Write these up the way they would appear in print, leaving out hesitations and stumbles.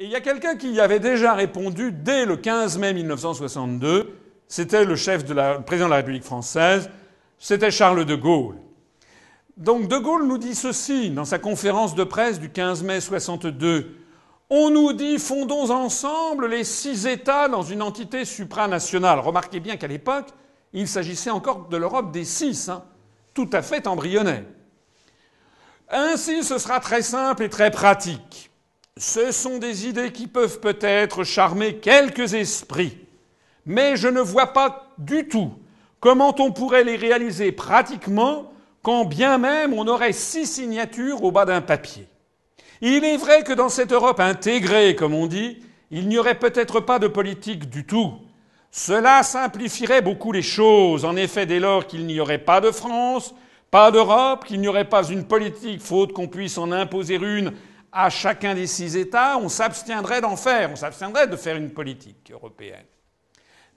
Et il y a quelqu'un qui y avait déjà répondu dès le 15 mai 1962. C'était le président de la République française. C'était Charles de Gaulle. Donc de Gaulle nous dit ceci dans sa conférence de presse du 15 mai 62. On nous dit fondons ensemble les 6 États dans une entité supranationale. Remarquez bien qu'à l'époque, il s'agissait encore de l'Europe des 6, tout à fait embryonnaire. Ainsi, ce sera très simple et très pratique. Ce sont des idées qui peuvent peut-être charmer quelques esprits, mais je ne vois pas du tout comment on pourrait les réaliser pratiquement quand bien même on aurait 6 signatures au bas d'un papier. Il est vrai que dans cette Europe intégrée, comme on dit, il n'y aurait peut-être pas de politique du tout. Cela simplifierait beaucoup les choses. En effet, dès lors qu'il n'y aurait pas de France, pas d'Europe, qu'il n'y aurait pas une politique, faute qu'on puisse en imposer une à chacun des 6 États, on s'abstiendrait d'en faire, on s'abstiendrait de faire une politique européenne.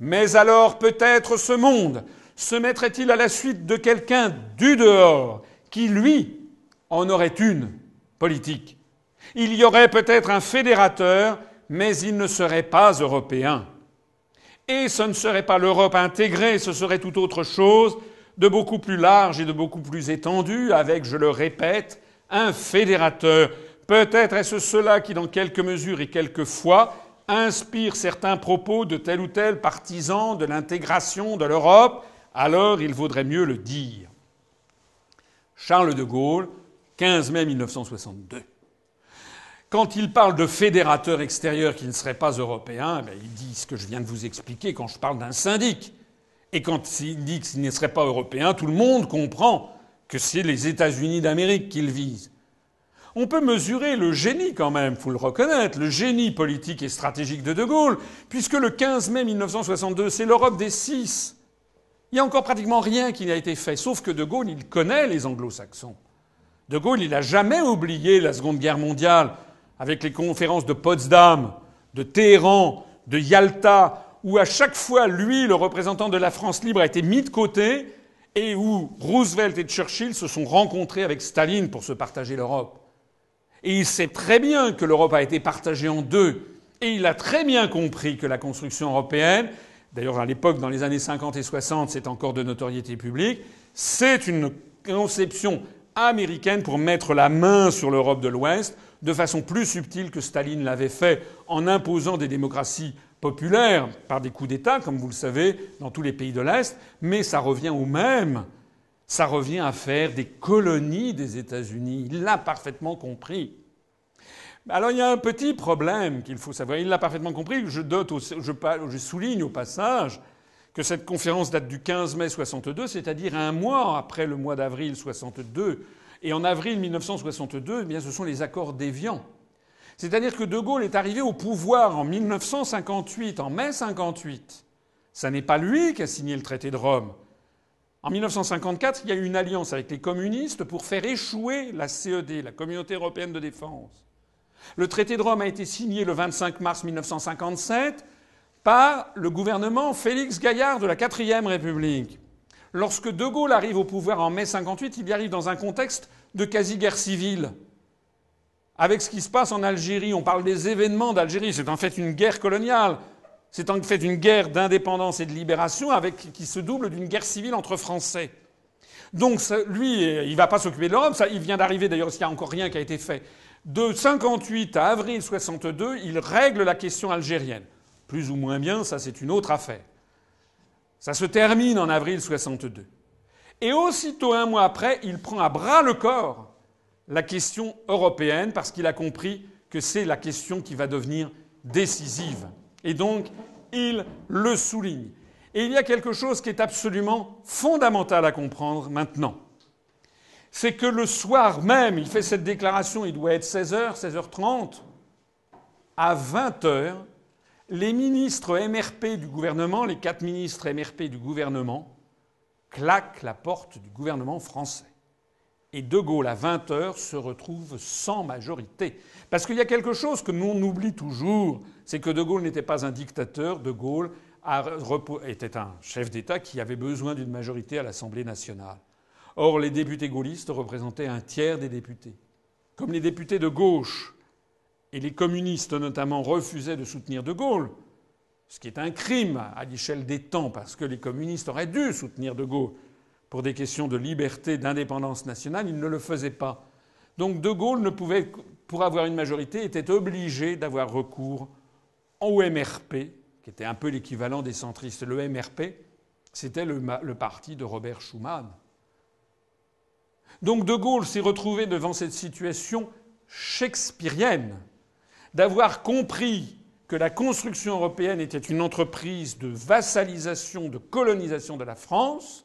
Mais alors peut-être ce monde se mettrait-il à la suite de quelqu'un du dehors qui, lui, en aurait une politique. Il y aurait peut-être un fédérateur, mais il ne serait pas européen. Et ce ne serait pas l'Europe intégrée, ce serait tout autre chose, de beaucoup plus large et de beaucoup plus étendu, avec, je le répète, un fédérateur. Peut-être est-ce cela qui, dans quelques mesures et quelquefois, inspire certains propos de tel ou tel partisan de l'intégration de l'Europe. Alors il vaudrait mieux le dire. Charles de Gaulle, 15 mai 1962. Quand il parle de fédérateur extérieur qui ne serait pas européen, il dit ce que je viens de vous expliquer quand je parle d'un syndic. Et quand il dit qu'il ne serait pas européen, tout le monde comprend que c'est les États-Unis d'Amérique qu'il vise. On peut mesurer le génie quand même, faut le reconnaître, le génie politique et stratégique de Gaulle, puisque le 15 mai 1962, c'est l'Europe des 6. Il n'y a encore pratiquement rien qui n'a été fait, sauf que De Gaulle, il connaît les anglo-saxons. De Gaulle, il n'a jamais oublié la Seconde Guerre mondiale, avec les conférences de Potsdam, de Téhéran, de Yalta, où à chaque fois, lui, le représentant de la France libre, a été mis de côté, et où Roosevelt et Churchill se sont rencontrés avec Staline pour se partager l'Europe. Et il sait très bien que l'Europe a été partagée en deux, et il a très bien compris que la construction européenne, d'ailleurs à l'époque, dans les années 50 et 60, c'est encore de notoriété publique, c'est une conception américaine pour mettre la main sur l'Europe de l'Ouest, de façon plus subtile que Staline l'avait fait en imposant des démocraties populaires par des coups d'État, comme vous le savez, dans tous les pays de l'Est, mais ça revient au même. Ça revient à faire des colonies des États-Unis. Il l'a parfaitement compris. Alors il y a un petit problème qu'il faut savoir. Il l'a parfaitement compris. Je souligne au passage que cette conférence date du 15 mai 62, c'est-à-dire un mois après le mois d'avril 62. Et en avril 1962, eh bien, ce sont les accords d'Évian. C'est-à-dire que De Gaulle est arrivé au pouvoir en 1958, en mai 58. Ça n'est pas lui qui a signé le traité de Rome. En 1954, il y a eu une alliance avec les communistes pour faire échouer la CED, la Communauté européenne de défense. Le traité de Rome a été signé le 25 mars 1957 par le gouvernement Félix Gaillard de la 4e République. Lorsque De Gaulle arrive au pouvoir en mai 58, il y arrive dans un contexte de quasi-guerre civile. Avec ce qui se passe en Algérie, on parle des événements d'Algérie, c'est en fait une guerre coloniale. C'est en fait une guerre d'indépendance et de libération qui se double d'une guerre civile entre Français. Donc lui, il ne va pas s'occuper de l'Europe. Il vient d'arriver, d'ailleurs, il n'y a encore rien qui a été fait. De 58 à avril 62, il règle la question algérienne. Plus ou moins bien, ça c'est une autre affaire. Ça se termine en avril 62. Et aussitôt, un mois après, il prend à bras le corps la question européenne parce qu'il a compris que c'est la question qui va devenir décisive. Et donc, il le souligne. Et il y a quelque chose qui est absolument fondamental à comprendre maintenant. C'est que le soir même, il fait cette déclaration, il doit être 16h, 16h30. À 20h, les ministres MRP du gouvernement, les 4 ministres MRP du gouvernement, claquent la porte du gouvernement français. Et De Gaulle, à 20h, se retrouve sans majorité. Parce qu'il y a quelque chose que nous on oublie toujours, c'est que De Gaulle n'était pas un dictateur. De Gaulle était un chef d'État qui avait besoin d'une majorité à l'Assemblée nationale. Or, les députés gaullistes représentaient un tiers des députés. Comme les députés de gauche et les communistes notamment refusaient de soutenir de Gaulle, ce qui est un crime à l'échelle des temps, parce que les communistes auraient dû soutenir de Gaulle pour des questions de liberté, d'indépendance nationale, ils ne le faisaient pas. Donc de Gaulle ne pouvait, pour avoir une majorité, était obligé d'avoir recours au MRP, qui était un peu l'équivalent des centristes. Le MRP, c'était le parti de Robert Schuman. Donc de Gaulle s'est retrouvé devant cette situation shakespearienne, d'avoir compris que la construction européenne était une entreprise de vassalisation, de colonisation de la France,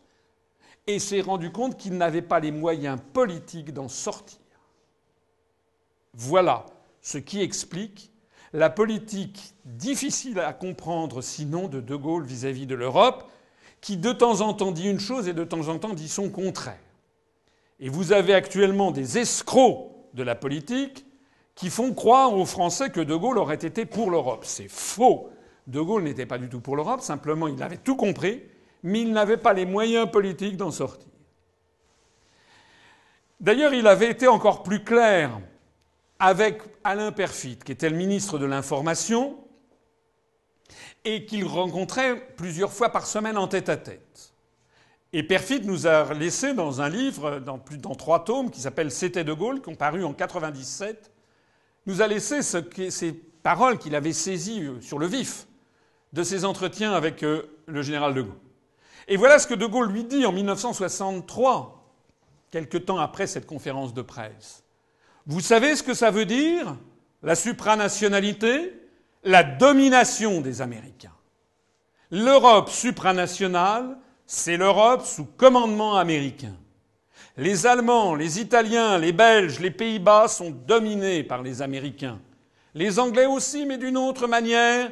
et s'est rendu compte qu'il n'avait pas les moyens politiques d'en sortir. Voilà ce qui explique la politique difficile à comprendre, sinon, de Gaulle vis-à-vis de l'Europe, qui de temps en temps dit une chose et de temps en temps dit son contraire. Et vous avez actuellement des escrocs de la politique qui font croire aux Français que de Gaulle aurait été pour l'Europe. C'est faux. De Gaulle n'était pas du tout pour l'Europe, simplement il avait tout compris, mais il n'avait pas les moyens politiques d'en sortir. D'ailleurs, il avait été encore plus clair avec Alain Peyrefitte, qui était le ministre de l'Information, et qu'il rencontrait plusieurs fois par semaine en tête-à-tête. Et Peyrefitte nous a laissé dans un livre, dans 3 tomes, qui s'appelle « C'était de Gaulle », qui ont paru en 1997, nous a laissé ces paroles qu'il avait saisies sur le vif de ses entretiens avec le général de Gaulle. Et voilà ce que de Gaulle lui dit en 1963, quelque temps après cette conférence de presse. Vous savez ce que ça veut dire, la supranationalité? La domination des Américains. L'Europe supranationale, c'est l'Europe sous commandement américain. Les Allemands, les Italiens, les Belges, les Pays-Bas sont dominés par les Américains. Les Anglais aussi, mais d'une autre manière,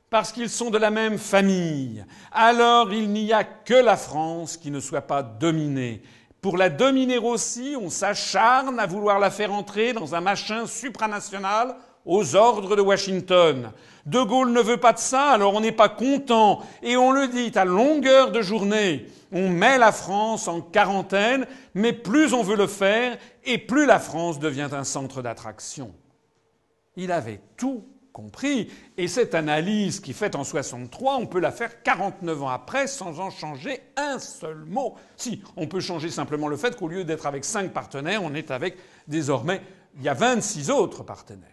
parce qu'ils sont de la même famille. Alors il n'y a que la France qui ne soit pas dominée. Pour la dominer aussi, on s'acharne à vouloir la faire entrer dans un machin supranational aux ordres de Washington. De Gaulle ne veut pas de ça, alors on n'est pas content. Et on le dit à longueur de journée. On met la France en quarantaine, mais plus on veut le faire, et plus la France devient un centre d'attraction. Il avait tout compris. Et cette analyse qui est faite en 63, on peut la faire 49 ans après sans en changer un seul mot. Si, on peut changer simplement le fait qu'au lieu d'être avec 5 partenaires, on est avec, désormais, il y a 26 autres partenaires.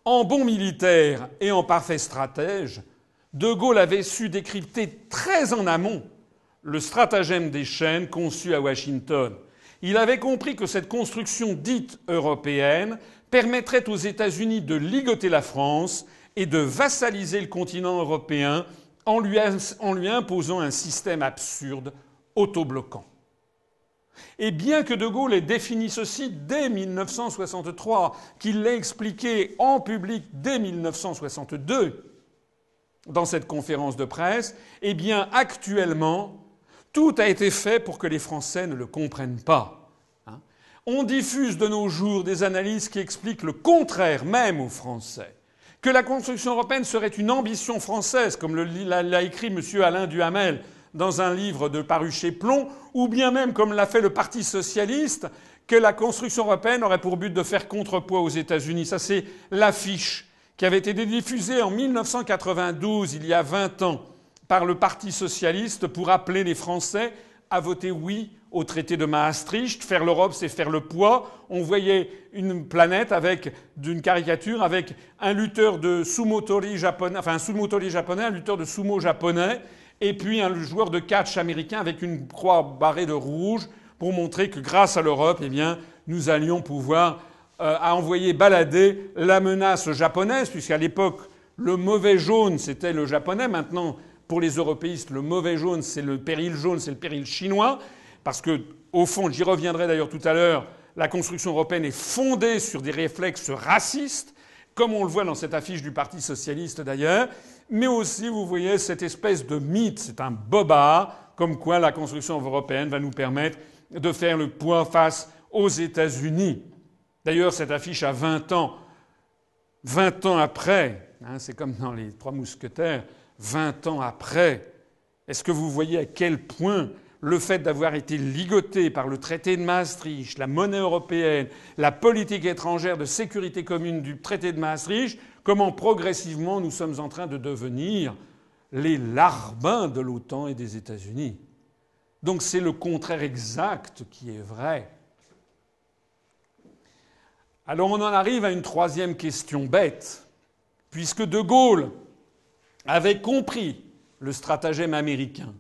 En bon militaire et en parfait stratège, de Gaulle avait su décrypter très en amont le stratagème des chaînes conçu à Washington. Il avait compris que cette construction dite européenne permettrait aux États-Unis de ligoter la France et de vassaliser le continent européen en lui imposant un système absurde, autobloquant. Et bien que de Gaulle ait défini ceci dès 1963, qu'il l'ait expliqué en public dès 1962, dans cette conférence de presse, eh bien, actuellement, tout a été fait pour que les Français ne le comprennent pas. On diffuse de nos jours des analyses qui expliquent le contraire même aux Français. Que la construction européenne serait une ambition française, comme l'a écrit M. Alain Duhamel dans un livre paru chez Plomb, ou bien même, comme l'a fait le Parti socialiste, que la construction européenne aurait pour but de faire contrepoids aux États-Unis. Ça, c'est l'affiche qui avait été diffusée en 1992, il y a 20 ans, par le Parti socialiste pour appeler les Français à voter oui au traité de Maastricht. Faire l'Europe, c'est faire le poids. On voyait une planète avec d'une caricature avec un lutteur de sumo-tori japonais, enfin un sumo-tori japonais, un lutteur de sumo japonais, et puis un joueur de catch américain avec une croix barrée de rouge pour montrer que grâce à l'Europe, eh bien, nous allions pouvoir envoyer balader la menace japonaise, puisqu'à l'époque, le mauvais jaune, c'était le japonais. Maintenant, pour les européistes, le mauvais jaune, c'est le péril jaune, c'est le péril chinois. Parce que, au fond, j'y reviendrai d'ailleurs tout à l'heure, la construction européenne est fondée sur des réflexes racistes, comme on le voit dans cette affiche du Parti socialiste d'ailleurs. Mais aussi, vous voyez, cette espèce de mythe, c'est un bobard, comme quoi la construction européenne va nous permettre de faire le poids face aux États-Unis. D'ailleurs, cette affiche a 20 ans. 20 ans après, c'est comme dans les Trois Mousquetaires, 20 ans après, est-ce que vous voyez à quel point le fait d'avoir été ligoté par le traité de Maastricht, la monnaie européenne, la politique étrangère de sécurité commune du traité de Maastricht, comment progressivement nous sommes en train de devenir les larbins de l'OTAN et des États-Unis. Donc c'est le contraire exact qui est vrai. Alors on en arrive à une troisième question bête. Puisque De Gaulle avait compris le stratagème américain,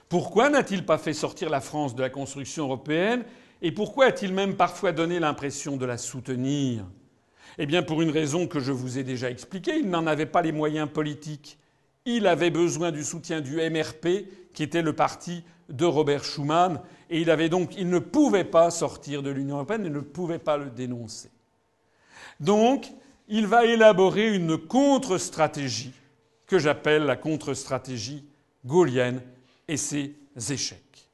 pourquoi n'a-t-il pas fait sortir la France de la construction européenne et pourquoi a-t-il même parfois donné l'impression de la soutenir ? Eh bien pour une raison que je vous ai déjà expliquée, il n'en avait pas les moyens politiques. Il avait besoin du soutien du MRP, qui était le parti de Robert Schuman, et il ne pouvait pas sortir de l'Union européenne, il ne pouvait pas le dénoncer. Donc, il va élaborer une contre-stratégie que j'appelle la contre-stratégie gaullienne et ses échecs.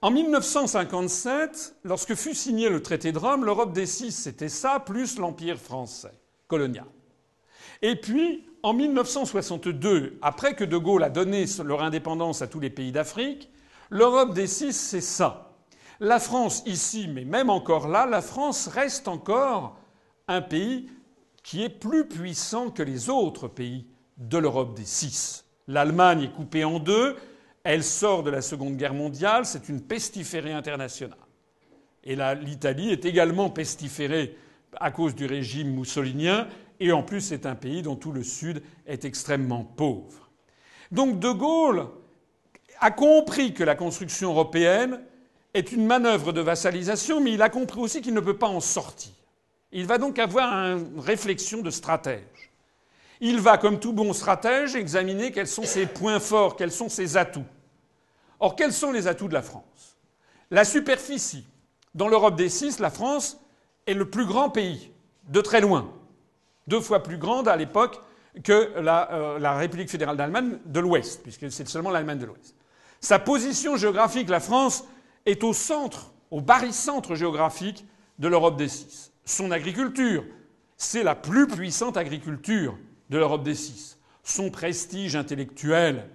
En 1957, lorsque fut signé le traité de Rome, l'Europe des Six, c'était ça, plus l'Empire français colonial. Et puis, en 1962, après que De Gaulle a donné leur indépendance à tous les pays d'Afrique, l'Europe des Six, c'est ça. La France, ici, mais même encore là, la France reste encore un pays qui est plus puissant que les autres pays de l'Europe des Six. L'Allemagne est coupée en deux, elle sort de la Seconde Guerre mondiale, c'est une pestiférée internationale. Et l'Italie est également pestiférée à cause du régime moussolinien, et en plus c'est un pays dont tout le Sud est extrêmement pauvre. Donc De Gaulle a compris que la construction européenne est une manœuvre de vassalisation, mais il a compris aussi qu'il ne peut pas en sortir. Il va donc avoir une réflexion de stratège. Il va, comme tout bon stratège, examiner quels sont ses points forts, quels sont ses atouts. Or, quels sont les atouts de la France ? La superficie. Dans l'Europe des Six, la France est le plus grand pays, de très loin. 2 fois plus grande à l'époque que la République fédérale d'Allemagne de l'Ouest, puisque c'est seulement l'Allemagne de l'Ouest. Sa position géographique, la France, est au centre, au barycentre géographique de l'Europe des Six. Son agriculture, c'est la plus puissante agriculture de l'Europe des Six. Son prestige intellectuel,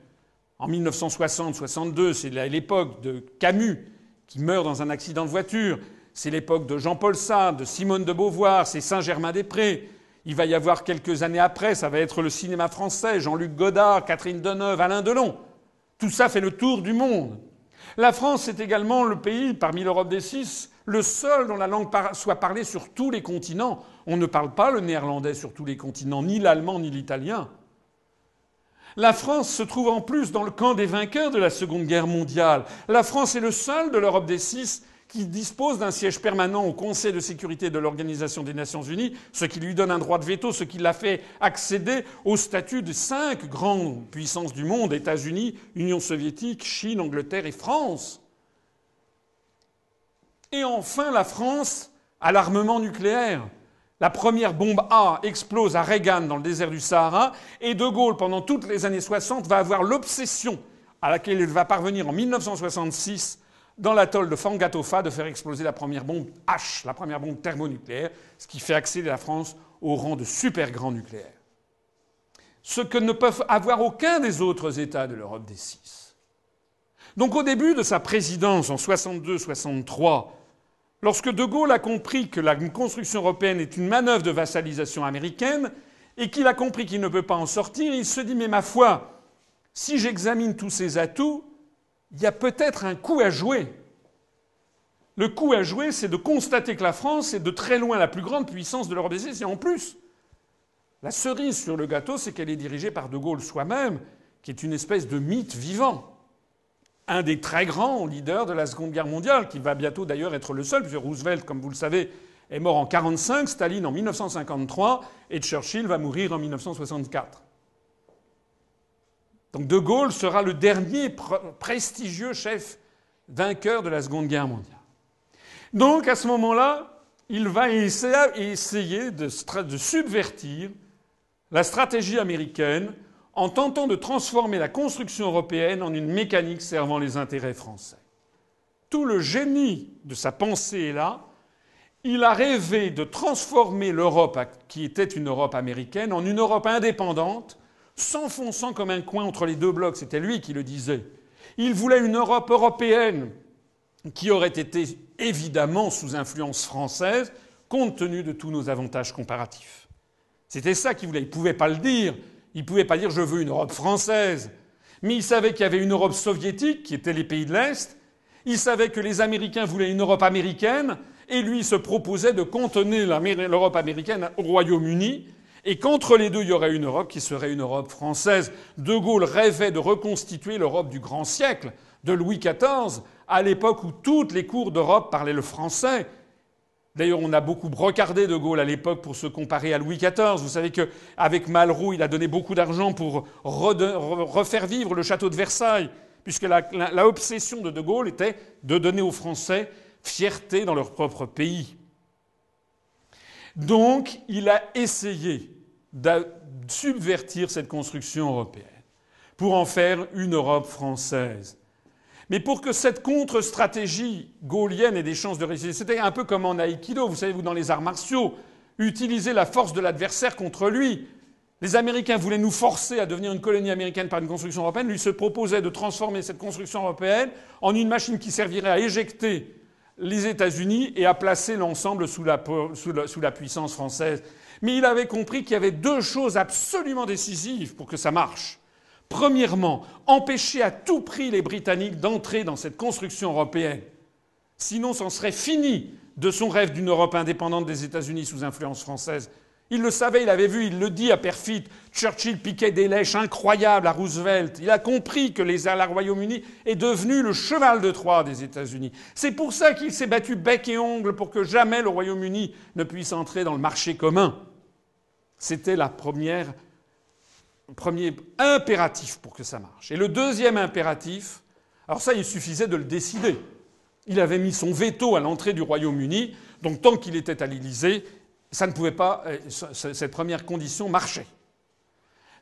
en 1960-62, c'est l'époque de Camus, qui meurt dans un accident de voiture. C'est l'époque de Jean-Paul Sartre, de Simone de Beauvoir, c'est Saint-Germain-des-Prés. Il va y avoir quelques années après, ça va être le cinéma français, Jean-Luc Godard, Catherine Deneuve, Alain Delon. Tout ça fait le tour du monde. La France est également le pays, parmi l'Europe des Six, le seul dont la langue soit parlée sur tous les continents. On ne parle pas le néerlandais sur tous les continents, ni l'allemand, ni l'italien. La France se trouve en plus dans le camp des vainqueurs de la Seconde Guerre mondiale. La France est le seul de l'Europe des Six qui dispose d'un siège permanent au Conseil de sécurité de l'Organisation des Nations Unies, ce qui lui donne un droit de veto, ce qui l'a fait accéder au statut de 5 grandes puissances du monde, États-Unis, Union soviétique, Chine, Angleterre et France. Et enfin, la France a l'armement nucléaire. La première bombe A explose à Reagan dans le désert du Sahara, et De Gaulle, pendant toutes les années 60, va avoir l'obsession à laquelle il va parvenir en 1966 dans l'atoll de Fangatofa de faire exploser la première bombe H, la première bombe thermonucléaire, ce qui fait accéder la France au rang de super grand nucléaire. Ce que ne peuvent avoir aucun des autres États de l'Europe des Six. Donc au début de sa présidence, en 62-63, lorsque De Gaulle a compris que la construction européenne est une manœuvre de vassalisation américaine et qu'il a compris qu'il ne peut pas en sortir, il se dit « Mais ma foi, si j'examine tous ces atouts, il y a peut-être un coup à jouer. » Le coup à jouer, c'est de constater que la France est de très loin la plus grande puissance de l'Europe des Six. Et en plus, la cerise sur le gâteau, c'est qu'elle est dirigée par De Gaulle soi-même, qui est une espèce de mythe vivant. Un des très grands leaders de la Seconde Guerre mondiale, qui va bientôt d'ailleurs être le seul, puisque Roosevelt, comme vous le savez, est mort en 1945, Staline en 1953, et Churchill va mourir en 1964. Donc De Gaulle sera le dernier prestigieux chef vainqueur de la Seconde Guerre mondiale. Donc à ce moment-là, il va essayer de subvertir la stratégie américaine en tentant de transformer la construction européenne en une mécanique servant les intérêts français. Tout le génie de sa pensée est là. Il a rêvé de transformer l'Europe, qui était une Europe américaine, en une Europe indépendante, s'enfonçant comme un coin entre les deux blocs. C'était lui qui le disait. Il voulait une Europe européenne qui aurait été évidemment sous influence française, compte tenu de tous nos avantages comparatifs. C'était ça qu'il voulait. Il ne pouvait pas le dire. Il ne pouvait pas dire « je veux une Europe française ». Mais il savait qu'il y avait une Europe soviétique, qui était les pays de l'Est. Il savait que les Américains voulaient une Europe américaine. Et lui se proposait de cantonner l'Europe américaine au Royaume-Uni. Et qu'entre les deux, il y aurait une Europe qui serait une Europe française. De Gaulle rêvait de reconstituer l'Europe du grand siècle, de Louis XIV, à l'époque où toutes les cours d'Europe parlaient le français. D'ailleurs, on a beaucoup brocardé de Gaulle à l'époque pour se comparer à Louis XIV. Vous savez qu'avec Malraux, il a donné beaucoup d'argent pour refaire vivre le château de Versailles, puisque la obsession de Gaulle était de donner aux Français fierté dans leur propre pays. Donc, il a essayé de subvertir cette construction européenne pour en faire une Europe française. Mais pour que cette contre-stratégie gaulienne ait des chances de réussir, c'était un peu comme en aïkido, vous savez, vous, dans les arts martiaux, utiliser la force de l'adversaire contre lui. Les Américains voulaient nous forcer à devenir une colonie américaine par une construction européenne. Lui se proposait de transformer cette construction européenne en une machine qui servirait à éjecter les États-Unis et à placer l'ensemble sous la puissance française. Mais il avait compris qu'il y avait deux choses absolument décisives pour que ça marche. Premièrement, empêcher à tout prix les Britanniques d'entrer dans cette construction européenne. Sinon, c'en serait fini de son rêve d'une Europe indépendante des États-Unis sous influence française. Il le savait, il avait vu, il le dit à perfide. Churchill piquait des lèches incroyables à Roosevelt. Il a compris que le Royaume-Uni est devenu le cheval de Troie des États-Unis. C'est pour ça qu'il s'est battu bec et ongle pour que jamais le Royaume-Uni ne puisse entrer dans le marché commun. C'était le premier impératif pour que ça marche. Et le deuxième impératif, alors ça, il suffisait de le décider. Il avait mis son veto à l'entrée du Royaume-Uni, donc tant qu'il était à l'Élysée, ça ne pouvait pas, cette première condition marchait.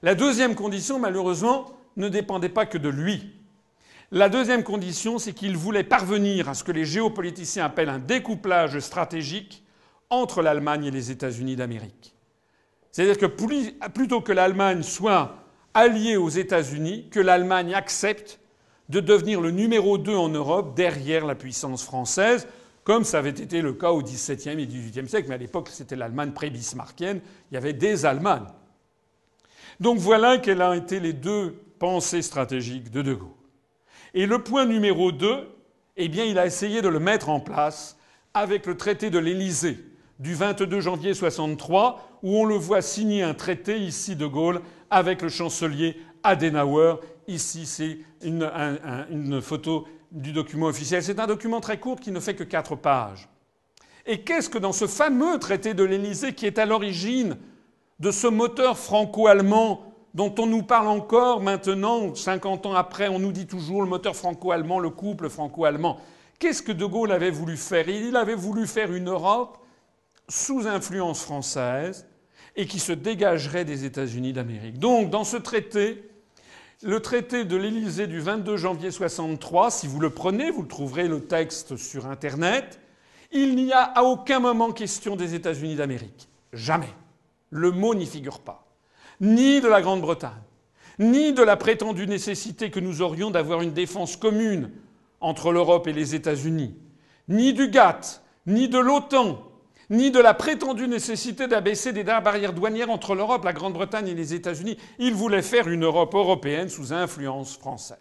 La deuxième condition, malheureusement, ne dépendait pas que de lui. La deuxième condition, c'est qu'il voulait parvenir à ce que les géopoliticiens appellent un découplage stratégique entre l'Allemagne et les États-Unis d'Amérique. C'est-à-dire que plutôt que l'Allemagne soit alliée aux États-Unis, que l'Allemagne accepte de devenir le numéro 2 en Europe derrière la puissance française, comme ça avait été le cas au XVIIe et XVIIIe siècle, mais à l'époque c'était l'Allemagne pré-bismarckienne, il y avait des Allemagnes. Donc voilà quelles ont été les deux pensées stratégiques de De Gaulle. Et le point numéro 2, eh bien il a essayé de le mettre en place avec le traité de l'Élysée du 22 janvier 1963, où on le voit signer un traité, ici De Gaulle, avec le chancelier Adenauer. Ici, c'est une photo du document officiel. C'est un document très court qui ne fait que 4 pages. Et qu'est-ce que dans ce fameux traité de l'Élysée qui est à l'origine de ce moteur franco-allemand dont on nous parle encore maintenant, 50 ans après, on nous dit toujours le moteur franco-allemand, le couple franco-allemand. Qu'est-ce que De Gaulle avait voulu faire? Il avait voulu faire une Europe sous influence française et qui se dégagerait des États-Unis d'Amérique. Donc, dans ce traité, le traité de l'Élysée du 22 janvier 1963, si vous le prenez, vous le trouverez le texte sur Internet, il n'y a à aucun moment question des États-Unis d'Amérique. Jamais. Le mot n'y figure pas. Ni de la Grande-Bretagne, ni de la prétendue nécessité que nous aurions d'avoir une défense commune entre l'Europe et les États-Unis, ni du GATT, ni de l'OTAN, ni de la prétendue nécessité d'abaisser des barrières douanières entre l'Europe, la Grande-Bretagne et les États-Unis. Il voulait faire une Europe européenne sous influence française.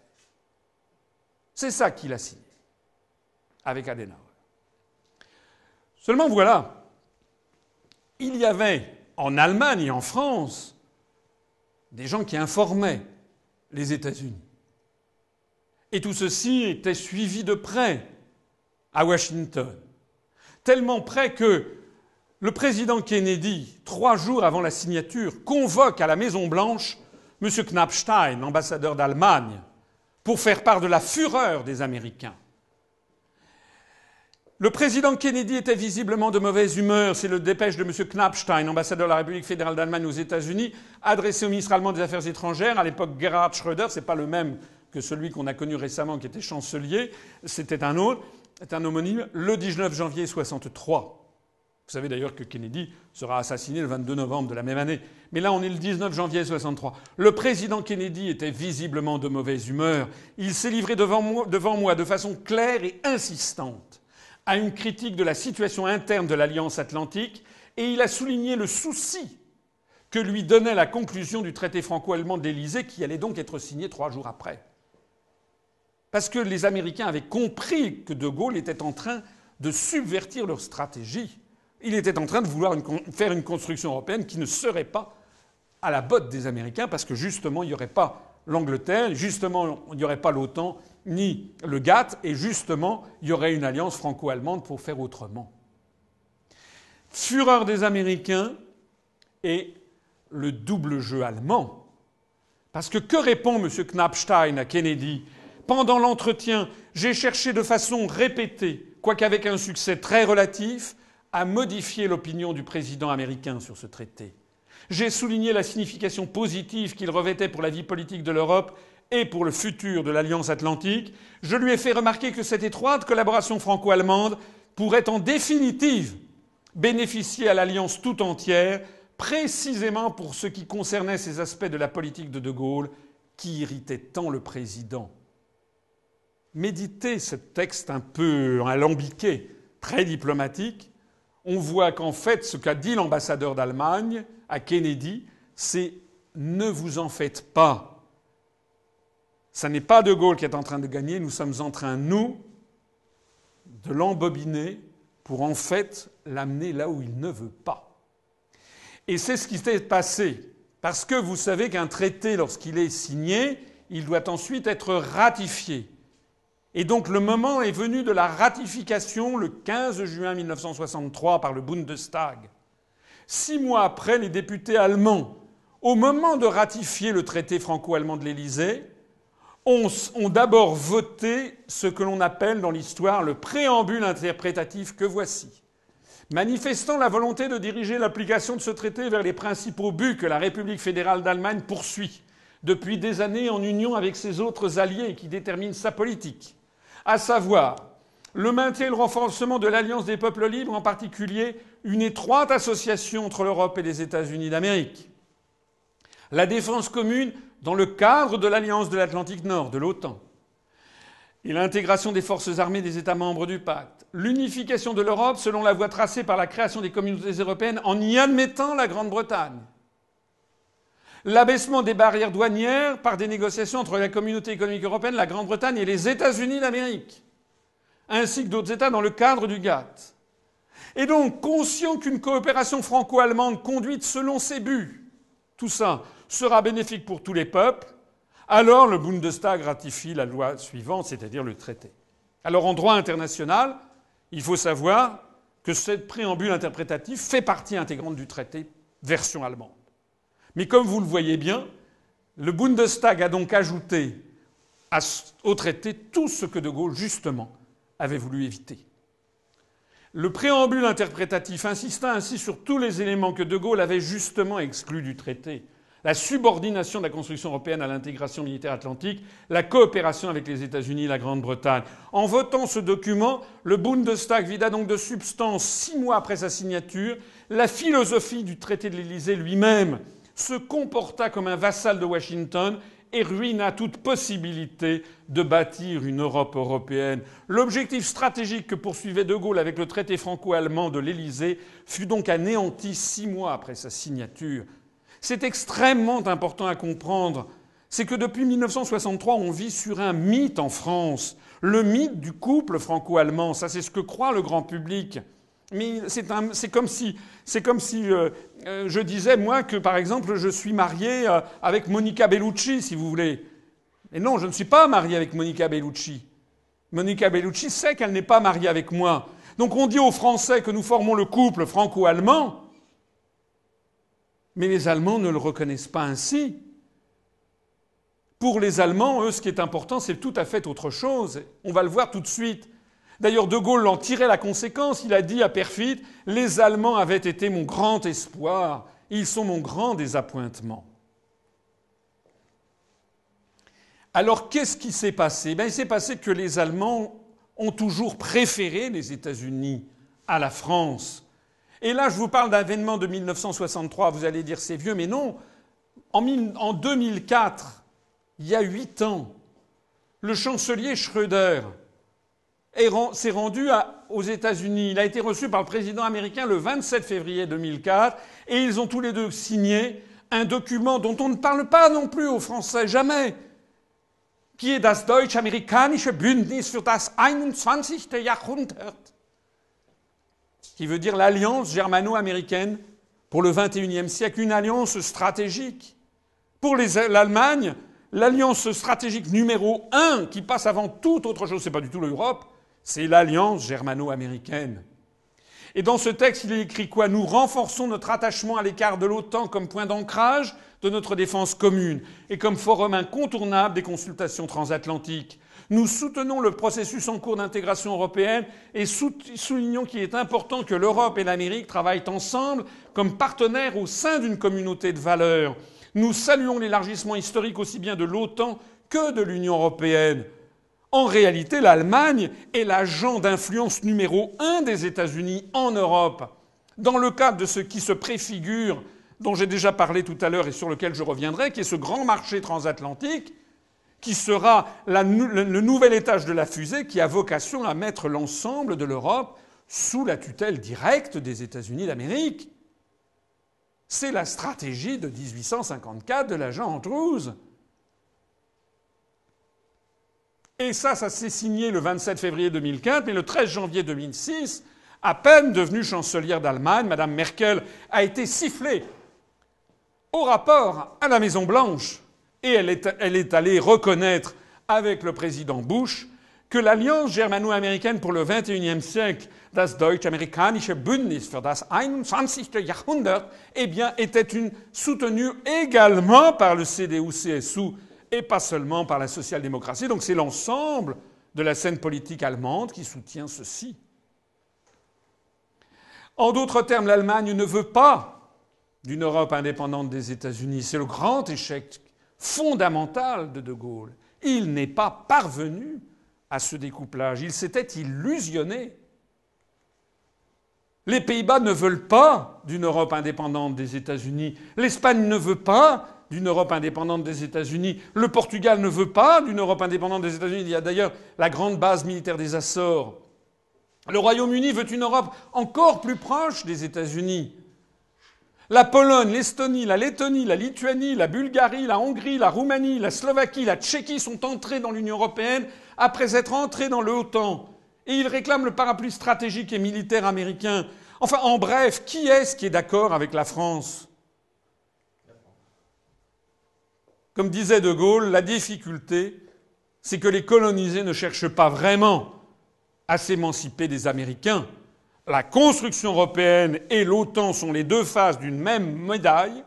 C'est ça qu'il a signé, avec Adenauer. Seulement voilà, il y avait en Allemagne et en France des gens qui informaient les États-Unis. Et tout ceci était suivi de près à Washington. Tellement près que le président Kennedy, 3 jours avant la signature, convoque à la Maison-Blanche M. Knappstein, ambassadeur d'Allemagne, pour faire part de la fureur des Américains. Le président Kennedy était visiblement de mauvaise humeur. C'est le dépêche de M. Knappstein, ambassadeur de la République fédérale d'Allemagne aux États-Unis, adressé au ministre allemand des Affaires étrangères, à l'époque Gerhard Schröder, c'est pas le même que celui qu'on a connu récemment qui était chancelier, c'était un autre, c'est un homonyme, le 19 janvier 1963. Vous savez d'ailleurs que Kennedy sera assassiné le 22 novembre de la même année. Mais là, on est le 19 janvier 63. Le président Kennedy était visiblement de mauvaise humeur. Il s'est livré devant moi de façon claire et insistante à une critique de la situation interne de l'Alliance atlantique, et il a souligné le souci que lui donnait la conclusion du traité franco-allemand de l'Élysée, qui allait donc être signé 3 jours après. Parce que les Américains avaient compris que De Gaulle était en train de subvertir leur stratégie. Il était en train de vouloir faire une construction européenne qui ne serait pas à la botte des Américains, parce que justement, il n'y aurait pas l'Angleterre, justement, il n'y aurait pas l'OTAN, ni le GATT, et justement, il y aurait une alliance franco-allemande pour faire autrement. Fureur des Américains et le double jeu allemand. Parce que répond M. Knappstein à Kennedy ? Pendant l'entretien, j'ai cherché de façon répétée, quoique avec un succès très relatif, à modifier l'opinion du président américain sur ce traité. J'ai souligné la signification positive qu'il revêtait pour la vie politique de l'Europe et pour le futur de l'Alliance atlantique. Je lui ai fait remarquer que cette étroite collaboration franco-allemande pourrait en définitive bénéficier à l'Alliance tout entière, précisément pour ce qui concernait ces aspects de la politique de De Gaulle qui irritaient tant le président. Méditez ce texte un peu alambiqué, très diplomatique. On voit qu'en fait, ce qu'a dit l'ambassadeur d'Allemagne à Kennedy, c'est « ne vous en faites pas ». Ça n'est pas De Gaulle qui est en train de gagner, nous sommes en train, nous, de l'embobiner pour en fait l'amener là où il ne veut pas. Et c'est ce qui s'est passé. Parce que vous savez qu'un traité, lorsqu'il est signé, il doit ensuite être ratifié. Et donc le moment est venu de la ratification le 15 juin 1963 par le Bundestag. 6 mois après, les députés allemands, au moment de ratifier le traité franco-allemand de l'Élysée, ont d'abord voté ce que l'on appelle dans l'histoire le préambule interprétatif que voici. Manifestant la volonté de diriger l'application de ce traité vers les principaux buts que la République fédérale d'Allemagne poursuit depuis des années en union avec ses autres alliés qui déterminent sa politique, à savoir le maintien et le renforcement de l'Alliance des peuples libres, en particulier une étroite association entre l'Europe et les États-Unis d'Amérique, la défense commune dans le cadre de l'Alliance de l'Atlantique Nord, de l'OTAN, et l'intégration des forces armées des États membres du pacte, l'unification de l'Europe selon la voie tracée par la création des communautés européennes en y admettant la Grande-Bretagne, l'abaissement des barrières douanières par des négociations entre la communauté économique européenne, la Grande-Bretagne et les États-Unis d'Amérique, ainsi que d'autres États dans le cadre du GATT. Et donc, conscient qu'une coopération franco-allemande conduite selon ces buts, tout ça sera bénéfique pour tous les peuples, alors le Bundestag ratifie la loi suivante, c'est-à-dire le traité. Alors en droit international, il faut savoir que ce préambule interprétatif fait partie intégrante du traité version allemande. Mais comme vous le voyez bien, le Bundestag a donc ajouté au traité tout ce que De Gaulle, justement, avait voulu éviter. Le préambule interprétatif insista ainsi sur tous les éléments que De Gaulle avait justement exclus du traité. La subordination de la construction européenne à l'intégration militaire atlantique, la coopération avec les États-Unis et la Grande-Bretagne. En votant ce document, le Bundestag vida donc de substance, 6 mois après sa signature, la philosophie du traité de l'Élysée lui-même, se comporta comme un vassal de Washington et ruina toute possibilité de bâtir une Europe européenne. L'objectif stratégique que poursuivait De Gaulle avec le traité franco-allemand de l'Élysée fut donc anéanti 6 mois après sa signature. C'est extrêmement important à comprendre. C'est que depuis 1963, on vit sur un mythe en France. Le mythe du couple franco-allemand. Ça, c'est ce que croit le grand public. Mais c'est comme si je disais, moi, que, par exemple, je suis marié avec Monica Bellucci, si vous voulez. Et non, je ne suis pas marié avec Monica Bellucci. Monica Bellucci sait qu'elle n'est pas mariée avec moi. Donc on dit aux Français que nous formons le couple franco-allemand, mais les Allemands ne le reconnaissent pas ainsi. Pour les Allemands, eux, ce qui est important, c'est tout à fait autre chose. On va le voir tout de suite. D'ailleurs, De Gaulle en tirait la conséquence. Il a dit à Perfit « Les Allemands avaient été mon grand espoir. Ils sont mon grand désappointement. » Alors, qu'est-ce qui s'est passé ? Il s'est passé que les Allemands ont toujours préféré les États-Unis à la France. Et là, je vous parle d'un événement de 1963. Vous allez dire c'est vieux, mais non. En 2004, il y a 8 ans, le chancelier Schröder s'est rendu aux États-Unis. Il a été reçu par le président américain le 27 février 2004 et ils ont tous les deux signé un document dont on ne parle pas non plus aux Français, jamais, qui est das Deutsch-Amerikanische Bündnis für das 21. Jahrhundert, qui veut dire l'alliance germano-américaine pour le XXIe siècle, une alliance stratégique. Pour l'Allemagne, l'alliance stratégique numéro 1, qui passe avant toute autre chose, c'est pas du tout l'Europe, c'est l'alliance germano-américaine. Et dans ce texte, il est écrit quoi? Nous renforçons notre attachement à l'écart de l'OTAN comme point d'ancrage de notre défense commune et comme forum incontournable des consultations transatlantiques. Nous soutenons le processus en cours d'intégration européenne et soulignons qu'il est important que l'Europe et l'Amérique travaillent ensemble comme partenaires au sein d'une communauté de valeurs. Nous saluons l'élargissement historique aussi bien de l'OTAN que de l'Union européenne. En réalité, l'Allemagne est l'agent d'influence numéro 1 des États-Unis en Europe. Dans le cadre de ce qui se préfigure, dont j'ai déjà parlé tout à l'heure et sur lequel je reviendrai, qui est ce grand marché transatlantique, qui sera le nouvel étage de la fusée qui a vocation à mettre l'ensemble de l'Europe sous la tutelle directe des États-Unis d'Amérique. C'est la stratégie de 1854 de l'agent Andrews. Et ça s'est signé le 27 février 2004, mais le 13 janvier 2006, à peine devenue chancelière d'Allemagne, Mme Merkel a été sifflée au rapport à la Maison-Blanche. Et elle est allée reconnaître avec le président Bush que l'alliance germano-américaine pour le XXIe siècle, das Deutsch-Amerikanische Bündnis für das 21. Jahrhundert, eh bien, était soutenue également par le CDU-CSU et pas seulement par la social-démocratie. Donc c'est l'ensemble de la scène politique allemande qui soutient ceci. En d'autres termes, l'Allemagne ne veut pas d'une Europe indépendante des États-Unis. C'est le grand échec fondamental de De Gaulle. Il n'est pas parvenu à ce découplage. Il s'était illusionné. Les Pays-Bas ne veulent pas d'une Europe indépendante des États-Unis. L'Espagne ne veut pas d'une Europe indépendante des États-Unis. Le Portugal ne veut pas d'une Europe indépendante des États-Unis. Il y a d'ailleurs la grande base militaire des Açores. Le Royaume-Uni veut une Europe encore plus proche des États-Unis. La Pologne, l'Estonie, la Lettonie, la Lituanie, la Bulgarie, la Hongrie, la Roumanie, la Slovaquie, la Tchéquie sont entrés dans l'Union européenne après être entrés dans l'OTAN. Et ils réclament le parapluie stratégique et militaire américain. Enfin, en bref, qui est-ce qui est d'accord avec la France ? Comme disait De Gaulle, la difficulté, c'est que les colonisés ne cherchent pas vraiment à s'émanciper des Américains. La construction européenne et l'OTAN sont les deux faces d'une même médaille,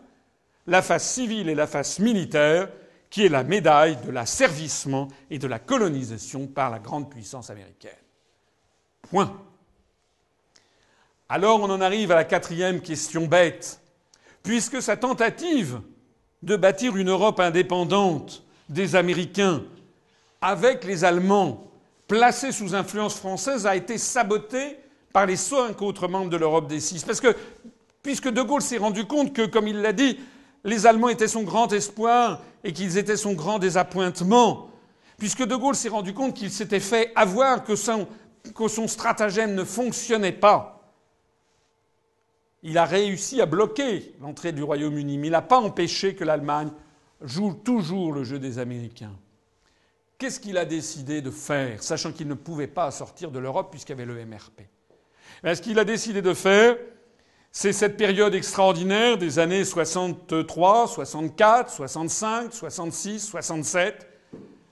la face civile et la face militaire, qui est la médaille de l'asservissement et de la colonisation par la grande puissance américaine. Point. Alors on en arrive à la quatrième question bête. Puisque sa tentative de bâtir une Europe indépendante des Américains avec les Allemands placés sous influence française a été sabotée par les 5 autres membres de l'Europe des 6. Parce que, puisque De Gaulle s'est rendu compte que, comme il l'a dit, les Allemands étaient son grand espoir et qu'ils étaient son grand désappointement, puisque De Gaulle s'est rendu compte qu'il s'était fait avoir, que son stratagème ne fonctionnait pas, il a réussi à bloquer l'entrée du Royaume-Uni, mais il n'a pas empêché que l'Allemagne joue toujours le jeu des Américains. Qu'est-ce qu'il a décidé de faire, sachant qu'il ne pouvait pas sortir de l'Europe puisqu'il y avait le MRP ? Ce qu'il a décidé de faire, c'est cette période extraordinaire des années 63, 64, 65, 66, 67,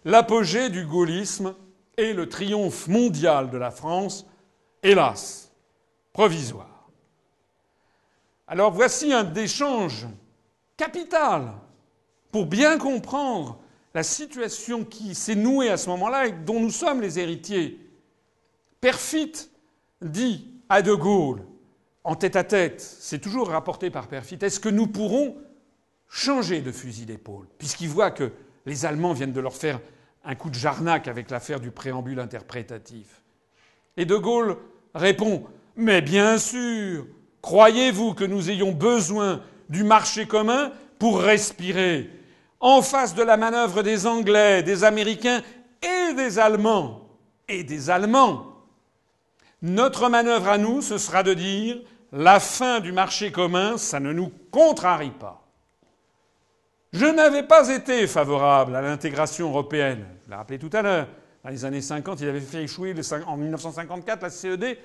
l'apogée du gaullisme et le triomphe mondial de la France, hélas, provisoire. Alors voici un échange capital pour bien comprendre la situation qui s'est nouée à ce moment-là et dont nous sommes les héritiers. Perfit dit à De Gaulle, en tête-à-tête, c'est toujours rapporté par Perfit, est-ce que nous pourrons changer de fusil d'épaule, puisqu'ils voient que les Allemands viennent de leur faire un coup de Jarnac avec l'affaire du préambule interprétatif. Et De Gaulle répond, mais bien sûr, Croyez-vous que nous ayons besoin du marché commun pour respirer? En face de la manœuvre des Anglais, des Américains et des Allemands, notre manœuvre à nous, ce sera de dire la fin du marché commun, ça ne nous contrarie pas. Je n'avais pas été favorable à l'intégration européenne. Je l'ai rappelé tout à l'heure. Dans les années 50, il avait fait échouer en 1954 la CED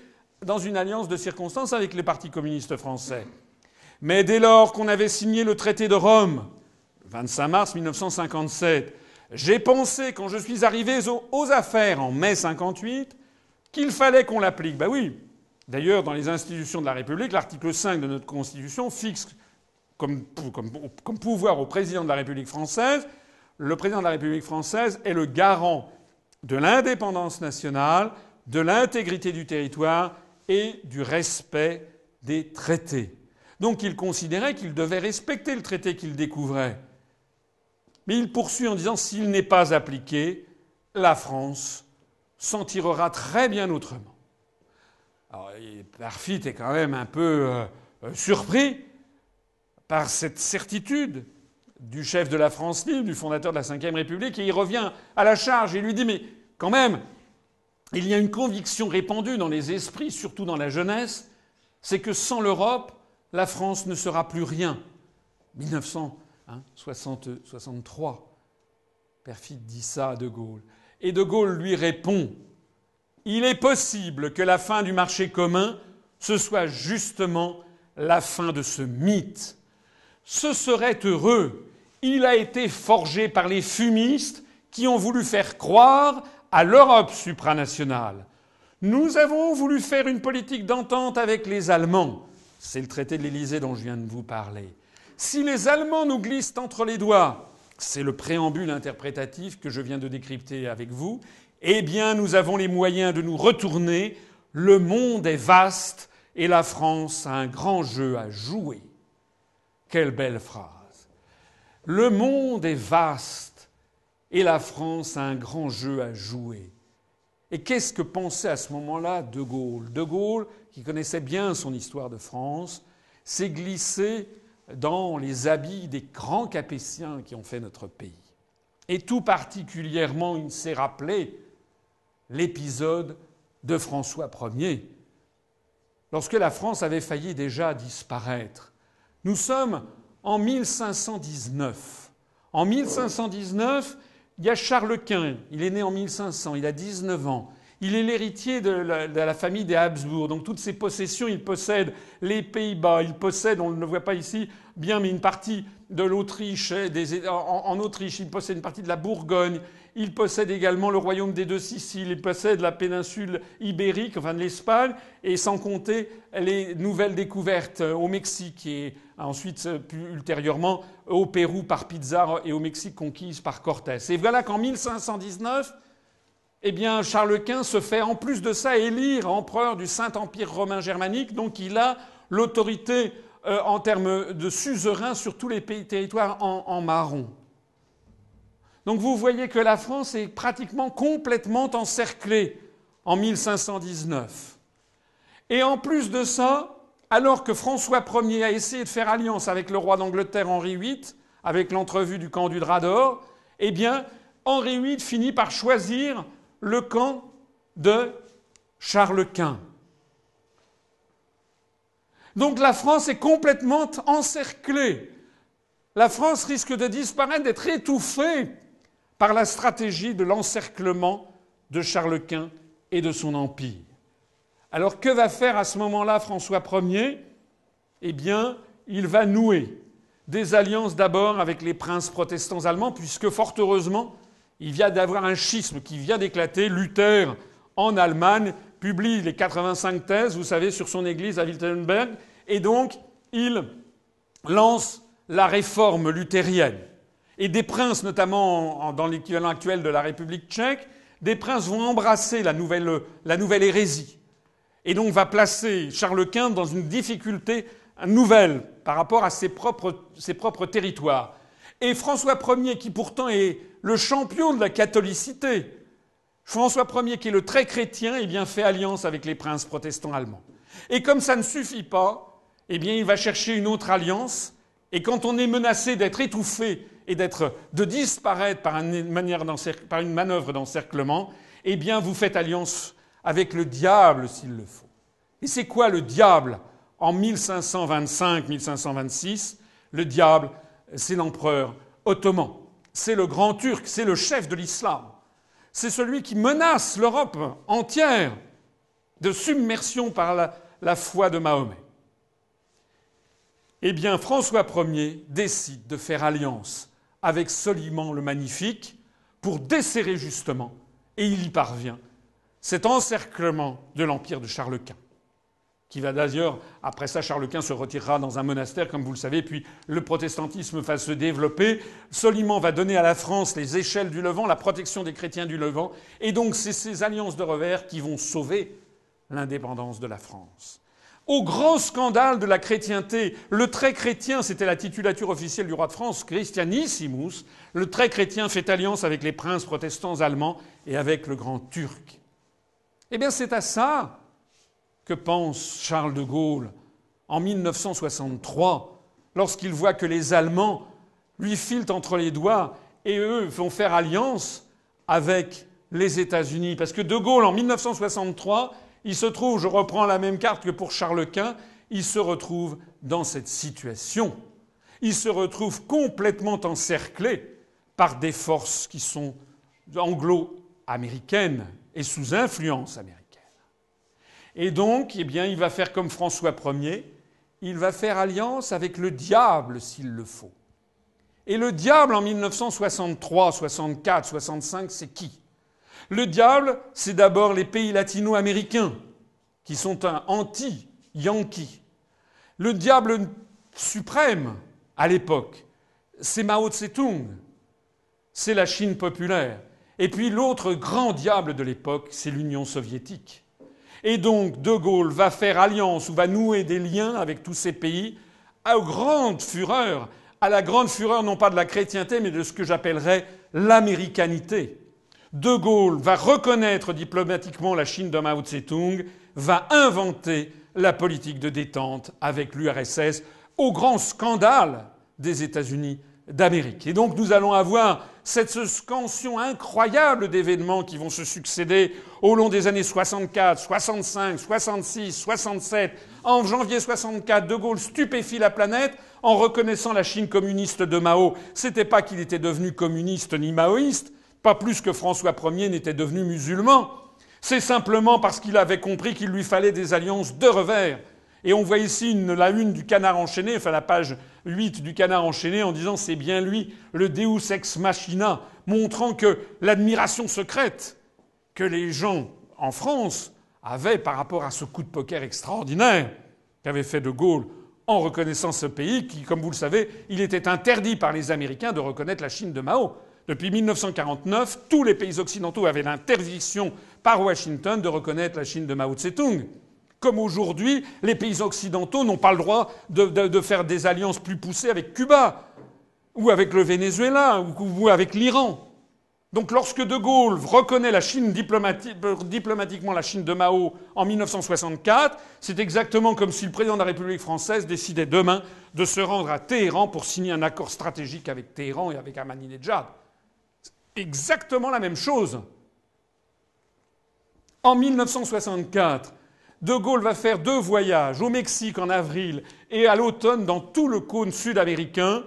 dans une alliance de circonstances avec les partis communistes français. Mais dès lors qu'on avait signé le traité de Rome, le 25 mars 1957, j'ai pensé, quand je suis arrivé aux affaires en mai 58, qu'il fallait qu'on l'applique. Ben oui. D'ailleurs, dans les institutions de la République, l'article 5 de notre Constitution fixe comme pouvoir au président de la République française, le président de la République française est le garant de l'indépendance nationale, de l'intégrité du territoire et du respect des traités. Donc il considérait qu'il devait respecter le traité qu'il découvrait. Mais il poursuit en disant s'il n'est pas appliqué, la France s'en tirera très bien autrement. Alors Parfit est quand même un peu surpris par cette certitude du chef de la France libre, du fondateur de la Ve République, et il revient à la charge et lui dit mais quand même, il y a une conviction répandue dans les esprits, surtout dans la jeunesse, c'est que sans l'Europe, la France ne sera plus rien. 1963, Perfit dit ça à De Gaulle. Et De Gaulle lui répond « Il est possible que la fin du marché commun, ce soit justement la fin de ce mythe. Ce serait heureux. Il a été forgé par les fumistes qui ont voulu faire croire à l'Europe supranationale. Nous avons voulu faire une politique d'entente avec les Allemands. C'est le traité de l'Élysée dont je viens de vous parler. Si les Allemands nous glissent entre les doigts, c'est le préambule interprétatif que je viens de décrypter avec vous, eh bien nous avons les moyens de nous retourner. Le monde est vaste et la France a un grand jeu à jouer. Quelle belle phrase. Le monde est vaste et la France a un grand jeu à jouer. Et qu'est-ce que pensait à ce moment-là De Gaulle? De Gaulle, qui connaissait bien son histoire de France, s'est glissé dans les habits des grands Capétiens qui ont fait notre pays. Et tout particulièrement, il s'est rappelé l'épisode de François Ier, lorsque la France avait failli déjà disparaître. Nous sommes en 1519. En 1519, il y a Charles Quint. Il est né en 1500, il a 19 ans. Il est l'héritier de la famille des Habsbourg. Donc toutes ses possessions, il possède les Pays-Bas, il possède, on ne le voit pas ici bien, mais une partie de l'Autriche, en Autriche, il possède une partie de la Bourgogne, il possède également le royaume des deux Siciles, il possède la péninsule ibérique, enfin de l'Espagne, et sans compter les nouvelles découvertes au Mexique et ensuite, ultérieurement, au Pérou par Pizarro et au Mexique conquise par Cortés. Et voilà qu'en 1519, eh bien, Charles Quint se fait en plus de ça élire empereur du Saint-Empire romain germanique, donc il a l'autorité en termes de suzerain sur tous les territoires en marron. Donc vous voyez que la France est pratiquement complètement encerclée en 1519. Et en plus de ça, alors que François Ier a essayé de faire alliance avec le roi d'Angleterre Henri VIII, avec l'entrevue du camp du Drap d'Or, eh bien, Henri VIII finit par choisir le camp de Charles Quint. Donc la France est complètement encerclée. La France risque de disparaître, d'être étouffée par la stratégie de l'encerclement de Charles Quint et de son empire. Alors que va faire à ce moment-là François Ier ? Eh bien, il va nouer des alliances d'abord avec les princes protestants allemands, puisque fort heureusement, il vient d'avoir un schisme qui vient d'éclater. Luther, en Allemagne, publie les 85 thèses, vous savez, sur son église à Wittenberg, et donc il lance la réforme luthérienne. Et des princes, notamment dans l'équivalent actuel de la République tchèque, des princes vont embrasser la nouvelle hérésie. Et donc va placer Charles Quint dans une difficulté nouvelle par rapport à ses propres territoires. Et François Ier, qui pourtant est le champion de la catholicité, François Ier, qui est le très chrétien, eh bien, fait alliance avec les princes protestants allemands. Et comme ça ne suffit pas, eh bien, il va chercher une autre alliance. Et quand on est menacé d'être étouffé et de disparaître par une manœuvre d'encerclement, eh bien, vous faites alliance avec le diable s'il le faut. Et c'est quoi le diable en 1525-1526 ? Le diable, c'est l'empereur ottoman. C'est le grand turc, c'est le chef de l'islam. C'est celui qui menace l'Europe entière de submersion par la foi de Mahomet. Eh bien, François Ier décide de faire alliance avec Soliman le Magnifique pour desserrer justement, et il y parvient, cet encerclement de l'empire de Charles Quint, qui va d'ailleurs, après ça, Charles Quint se retirera dans un monastère, comme vous le savez, puis le protestantisme va se développer. Soliman va donner à la France les échelles du Levant, la protection des chrétiens du Levant, et donc c'est ces alliances de revers qui vont sauver l'indépendance de la France. Au grand scandale de la chrétienté, le très chrétien, c'était la titulature officielle du roi de France, Christianissimus, le très chrétien fait alliance avec les princes protestants allemands et avec le grand turc. Eh bien, c'est à ça que pense Charles de Gaulle en 1963, lorsqu'il voit que les Allemands lui filent entre les doigts et eux vont faire alliance avec les États-Unis. Parce que de Gaulle, en 1963, il se trouve, je reprends la même carte que pour Charles Quint, il se retrouve dans cette situation. Il se retrouve complètement encerclé par des forces qui sont anglo-américaines et sous influence américaine. Et donc, eh bien, il va faire comme François Ier, il va faire alliance avec le diable s'il le faut. Et le diable en 1963, 64, 65, c'est qui ? Le diable, c'est d'abord les pays latino-américains, qui sont un anti-yankee. Le diable suprême, à l'époque, c'est Mao Tse-tung, c'est la Chine populaire. Et puis l'autre grand diable de l'époque, c'est l'Union soviétique. Et donc, De Gaulle va faire alliance ou va nouer des liens avec tous ces pays à grande fureur, à la grande fureur non pas de la chrétienté, mais de ce que j'appellerais l'américanité. De Gaulle va reconnaître diplomatiquement la Chine de Mao Tse-tung, va inventer la politique de détente avec l'URSS, au grand scandale des États-Unis d'Amérique. Et donc nous allons avoir cette scansion incroyable d'événements qui vont se succéder au long des années 64, 65, 66, 67. En janvier 64, De Gaulle stupéfie la planète en reconnaissant la Chine communiste de Mao. C'était pas qu'il était devenu communiste ni maoïste, pas plus que François Ier n'était devenu musulman. C'est simplement parce qu'il avait compris qu'il lui fallait des alliances de revers. Et on voit ici la une du Canard enchaîné, enfin la page 8 du Canard enchaîné, en disant c'est bien lui, le Deus ex machina, montrant que l'admiration secrète que les gens en France avaient par rapport à ce coup de poker extraordinaire qu'avait fait De Gaulle en reconnaissant ce pays qui, comme vous le savez, il était interdit par les Américains de reconnaître la Chine de Mao. Depuis 1949, tous les pays occidentaux avaient l'interdiction par Washington de reconnaître la Chine de Mao Tse-tung. Comme aujourd'hui, les pays occidentaux n'ont pas le droit de faire des alliances plus poussées avec Cuba, ou avec le Venezuela, ou avec l'Iran. Donc lorsque De Gaulle reconnaît la Chine diplomatiquement la Chine de Mao en 1964, c'est exactement comme si le président de la République française décidait demain de se rendre à Téhéran pour signer un accord stratégique avec Téhéran et avec Ahmadinejad. Exactement la même chose. En 1964, De Gaulle va faire 2 voyages au Mexique en avril et à l'automne dans tout le cône sud-américain,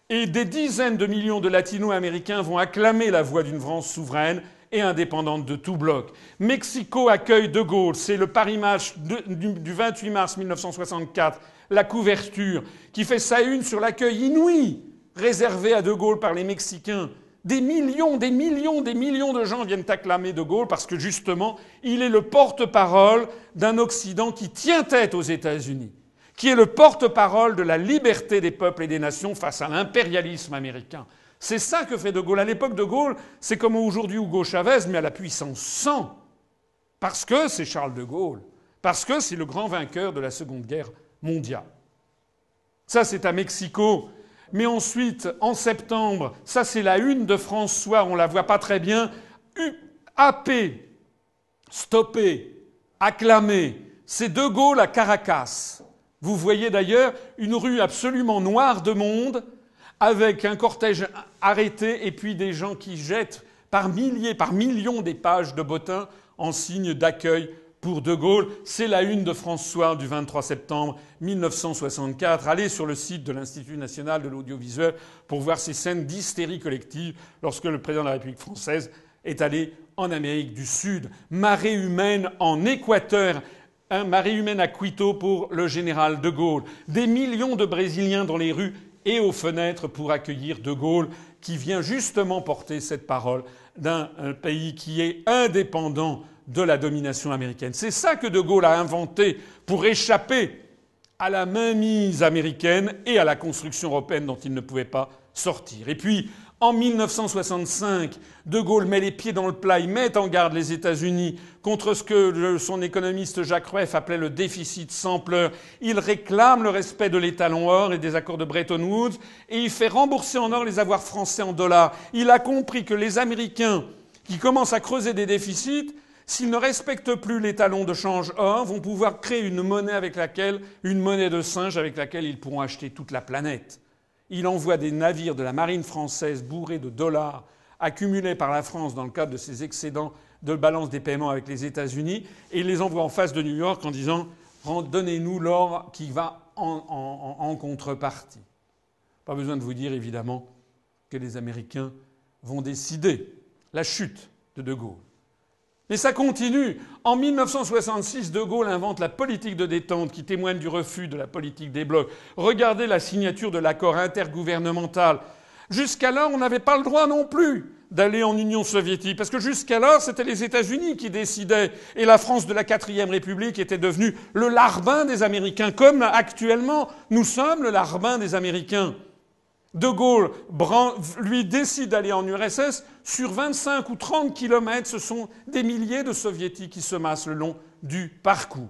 et des dizaines de millions de latino-américains vont acclamer la voix d'une France souveraine et indépendante de tout bloc. Mexico accueille De Gaulle, c'est le Paris Match du 28 mars 1964, la couverture, qui fait sa une sur l'accueil inouï réservé à De Gaulle par les Mexicains. Des millions de gens viennent acclamer De Gaulle parce que, justement, il est le porte-parole d'un Occident qui tient tête aux États-Unis, qui est le porte-parole de la liberté des peuples et des nations face à l'impérialisme américain. C'est ça que fait De Gaulle. À l'époque, De Gaulle, c'est comme aujourd'hui Hugo Chavez, mais à la puissance 100. Parce que c'est Charles de Gaulle. Parce que c'est le grand vainqueur de la Seconde Guerre mondiale. Ça, c'est à Mexico. Mais ensuite, en septembre, ça c'est la une de François, on la voit pas très bien, happé, stoppé, acclamé, c'est De Gaulle à Caracas. Vous voyez d'ailleurs une rue absolument noire de monde, avec un cortège arrêté et puis des gens qui jettent par milliers, par millions des pages de bottins en signe d'accueil pour De Gaulle. C'est la une de François du 23 septembre 1964. Allez sur le site de l'Institut national de l'audiovisuel pour voir ces scènes d'hystérie collective lorsque le président de la République française est allé en Amérique du Sud. Marée humaine en Équateur. Marée humaine à Quito pour le général De Gaulle. Des millions de Brésiliens dans les rues et aux fenêtres pour accueillir De Gaulle, qui vient justement porter cette parole d'un pays qui est indépendant de la domination américaine. C'est ça que De Gaulle a inventé pour échapper à la mainmise américaine et à la construction européenne dont il ne pouvait pas sortir. Et puis, en 1965, De Gaulle met les pieds dans le plat, il met en garde les États-Unis contre ce que son économiste Jacques Rueff appelait le déficit sans pleurs. Il réclame le respect de l'étalon or et des accords de Bretton Woods et il fait rembourser en or les avoirs français en dollars. Il a compris que les Américains qui commencent à creuser des déficits, s'ils ne respectent plus l'étalon de change or, vont pouvoir créer une monnaie de singe avec laquelle ils pourront acheter toute la planète. Il envoie des navires de la marine française bourrés de dollars accumulés par la France dans le cadre de ses excédents de balance des paiements avec les États-Unis et il les envoie en face de New York en disant « Donnez-nous l'or qui va en contrepartie ». Pas besoin de vous dire évidemment que les Américains vont décider la chute de Gaulle. Mais ça continue. En 1966, De Gaulle invente la politique de détente qui témoigne du refus de la politique des blocs. Regardez la signature de l'accord intergouvernemental. Jusqu'alors, on n'avait pas le droit non plus d'aller en Union soviétique, parce que jusqu'alors, c'était les États-Unis qui décidaient, et la France de la 4e République était devenue le larbin des Américains, comme actuellement, nous sommes le larbin des Américains. De Gaulle, lui, décide d'aller en URSS. Sur 25 ou 30 kilomètres, ce sont des milliers de Soviétiques qui se massent le long du parcours.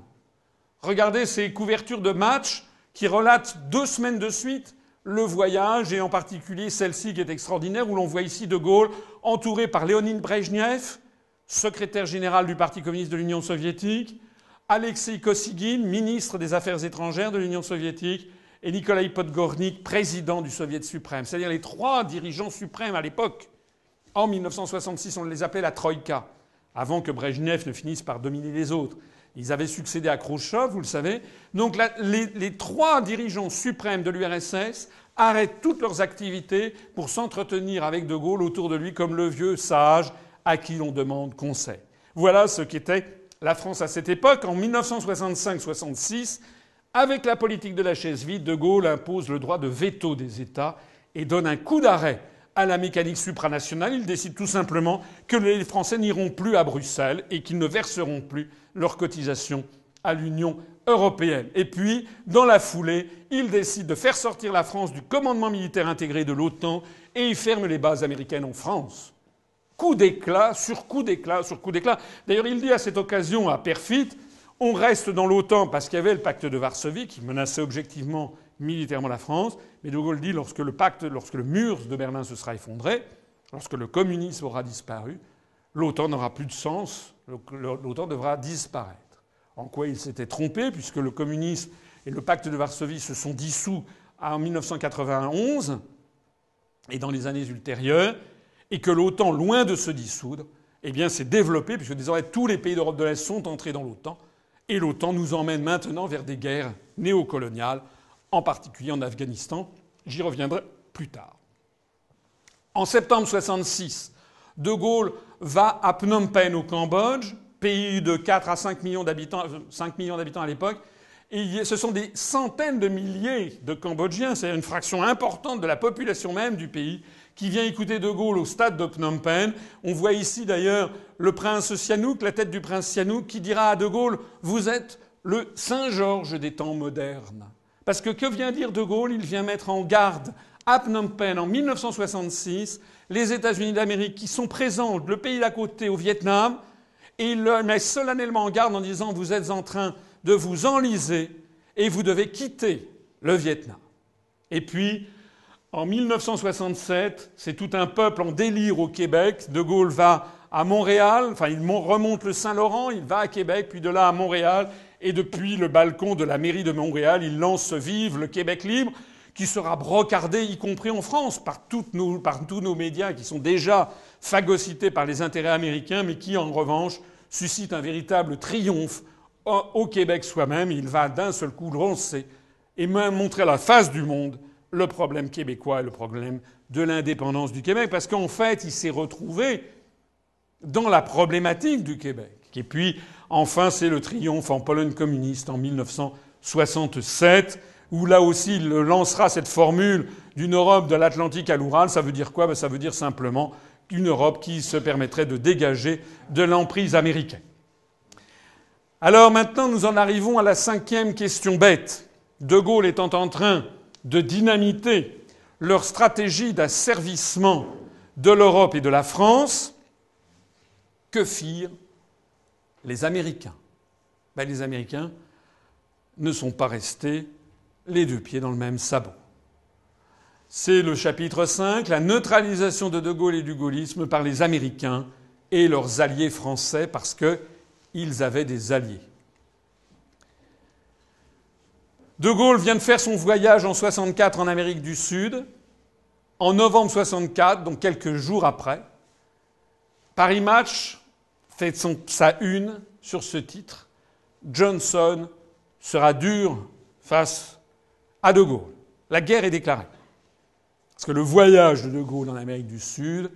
Regardez ces couvertures de matchs qui relatent 2 semaines de suite le voyage, et en particulier celle-ci qui est extraordinaire, où l'on voit ici De Gaulle entouré par Léonid Brejnev, secrétaire général du Parti communiste de l'Union soviétique, Alexei Kosygin, ministre des Affaires étrangères de l'Union soviétique, et Nikolaï Podgornik, président du Soviet suprême. C'est-à-dire les 3 dirigeants suprêmes à l'époque. En 1966, on les appelait la Troïka, avant que Brejnev ne finisse par dominer les autres. Ils avaient succédé à Khrouchtchev, vous le savez. Donc les 3 dirigeants suprêmes de l'URSS arrêtent toutes leurs activités pour s'entretenir avec De Gaulle autour de lui comme le vieux sage à qui l'on demande conseil. Voilà ce qu'était la France à cette époque. En 1965-66, avec la politique de la chaise vide, De Gaulle impose le droit de veto des États et donne un coup d'arrêt à la mécanique supranationale. Il décide tout simplement que les Français n'iront plus à Bruxelles et qu'ils ne verseront plus leurs cotisations à l'Union européenne. Et puis, dans la foulée, il décide de faire sortir la France du commandement militaire intégré de l'OTAN et il ferme les bases américaines en France. Coup d'éclat sur coup d'éclat sur coup d'éclat. D'ailleurs, il dit à cette occasion à Perfit, on reste dans l'OTAN parce qu'il y avait le pacte de Varsovie qui menaçait objectivement militairement la France. Mais De Gaulle dit lorsque le mur de Berlin se sera effondré, lorsque le communisme aura disparu, l'OTAN n'aura plus de sens, l'OTAN devra disparaître. En quoi il s'était trompé, puisque le communisme et le pacte de Varsovie se sont dissous en 1991 et dans les années ultérieures, et que l'OTAN, loin de se dissoudre, eh bien, s'est développé, puisque désormais tous les pays d'Europe de l'Est sont entrés dans l'OTAN, et l'OTAN nous emmène maintenant vers des guerres néocoloniales, en particulier en Afghanistan. J'y reviendrai plus tard. En septembre 1966, De Gaulle va à Phnom Penh au Cambodge, pays de 4 à 5 millions d'habitants, 5 millions d'habitants à l'époque. Et ce sont des centaines de milliers de Cambodgiens, c'est une fraction importante de la population même du pays, qui vient écouter De Gaulle au stade de Phnom Penh. On voit ici d'ailleurs le prince Sihanouk, la tête du prince Sihanouk, qui dira à De Gaulle « Vous êtes le Saint-Georges des temps modernes ». Parce que vient dire De Gaulle? Il vient mettre en garde à Phnom Penh en 1966 les États-Unis d'Amérique qui sont présents, le pays d'à côté au Vietnam, et il le met solennellement en garde en disant « Vous êtes en train de vous enliser et vous devez quitter le Vietnam ». Et puis, en 1967, c'est tout un peuple en délire au Québec. De Gaulle va à Montréal, enfin il remonte le Saint-Laurent, il va à Québec, puis de là à Montréal, Et depuis le balcon de la mairie de Montréal, il lance Vive le Québec libre, qui sera brocardé, y compris en France, par tous nos médias qui sont déjà phagocytés par les intérêts américains, mais qui, en revanche, suscitent un véritable triomphe au Québec soi-même. Il va d'un seul coup lancer et même montrer à la face du monde le problème québécois et le problème de l'indépendance du Québec, parce qu'en fait, il s'est retrouvé dans la problématique du Québec. Et puis, enfin, c'est le triomphe en Pologne communiste en 1967, où là aussi, il lancera cette formule d'une Europe de l'Atlantique à l'Oural. Ça veut dire quoi? Ça veut dire simplement une Europe qui se permettrait de dégager de l'emprise américaine. Alors maintenant, nous en arrivons à la 5e question bête. De Gaulle étant en train de dynamiter leur stratégie d'asservissement de l'Europe et de la France, que firent les Américains? Les Américains ne sont pas restés les deux pieds dans le même sabot. C'est le chapitre 5, la neutralisation de Gaulle et du gaullisme par les Américains et leurs alliés français, parce qu'ils avaient des alliés. De Gaulle vient de faire son voyage en 1964 en Amérique du Sud. En novembre 1964, donc quelques jours après, Paris Match fait sa une sur ce titre. Johnson sera dur face à De Gaulle. La guerre est déclarée. Parce que le voyage de Gaulle en Amérique du Sud,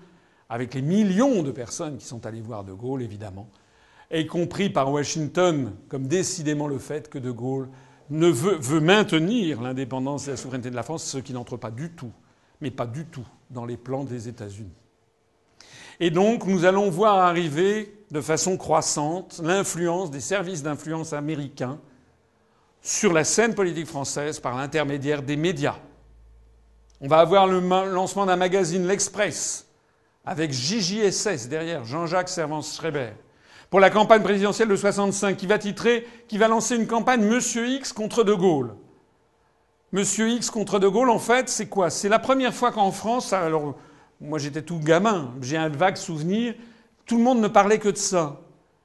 avec les millions de personnes qui sont allées voir De Gaulle, évidemment, est compris par Washington comme décidément le fait que De Gaulle veut maintenir l'indépendance et la souveraineté de la France, ce qui n'entre pas du tout, mais pas du tout, dans les plans des États-Unis. Et donc, nous allons voir arriver de façon croissante l'influence des services d'influence américains sur la scène politique française par l'intermédiaire des médias. On va avoir le lancement d'un magazine, L'Express, avec JJSS derrière, Jean-Jacques Servan-Schreiber, pour la campagne présidentielle de 1965, qui va lancer une campagne Monsieur X contre De Gaulle. Monsieur X contre De Gaulle, en fait, c'est quoi? C'est la première fois qu'en France, alors moi j'étais tout gamin, j'ai un vague souvenir, tout le monde ne parlait que de ça.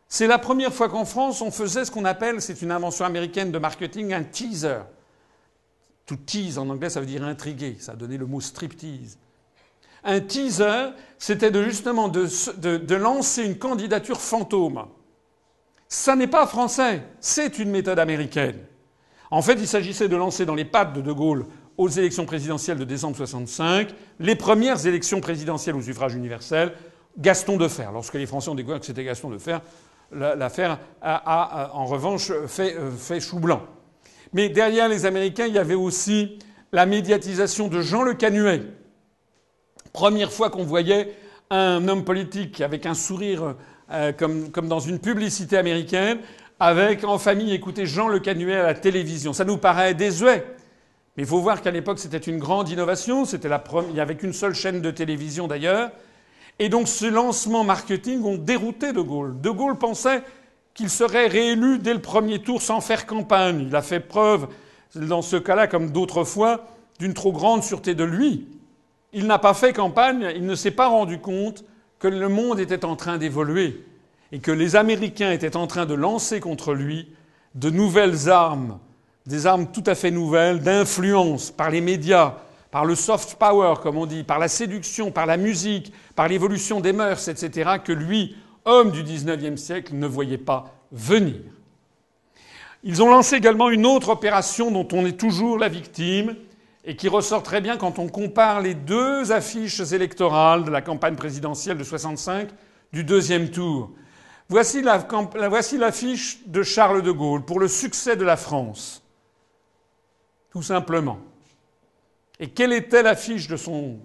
C'est la première fois qu'en France, on faisait ce qu'on appelle, c'est une invention américaine de marketing, un teaser. To tease, en anglais, ça veut dire intriguer. Ça a donné le mot striptease. Un teaser, c'était justement de lancer une candidature fantôme. Ça n'est pas français, c'est une méthode américaine. En fait, il s'agissait de lancer dans les pattes de Gaulle aux élections présidentielles de décembre 1965, les premières élections présidentielles au suffrage universel, Gaston Defferre. Lorsque les Français ont découvert que c'était Gaston Defferre, l'affaire a en revanche fait chou blanc. Mais derrière les Américains, il y avait aussi la médiatisation de Jean Le Canuet. Première fois qu'on voyait un homme politique avec un sourire comme dans une publicité américaine, avec en famille écouter Jean Le Canuet à la télévision. Ça nous paraît désuet. Mais il faut voir qu'à l'époque, c'était une grande innovation. Il n'y avait qu'une seule chaîne de télévision d'ailleurs. Et donc ce lancement marketing ont dérouté De Gaulle. De Gaulle pensait qu'il serait réélu dès le premier tour sans faire campagne. Il a fait preuve, dans ce cas-là, comme d'autres fois, d'une trop grande sûreté de lui. Il n'a pas fait campagne, il ne s'est pas rendu compte que le monde était en train d'évoluer et que les Américains étaient en train de lancer contre lui de nouvelles armes, des armes tout à fait nouvelles, d'influence par les médias, par le soft power, comme on dit, par la séduction, par la musique, par l'évolution des mœurs, etc., que lui, homme du XIXe siècle, ne voyait pas venir. Ils ont lancé également une autre opération dont on est toujours la victime et qui ressort très bien quand on compare les deux affiches électorales de la campagne présidentielle de 1965 du deuxième tour. Voici l'affiche de Charles de Gaulle pour le succès de la France. Tout simplement. Et quelle était l'affiche de son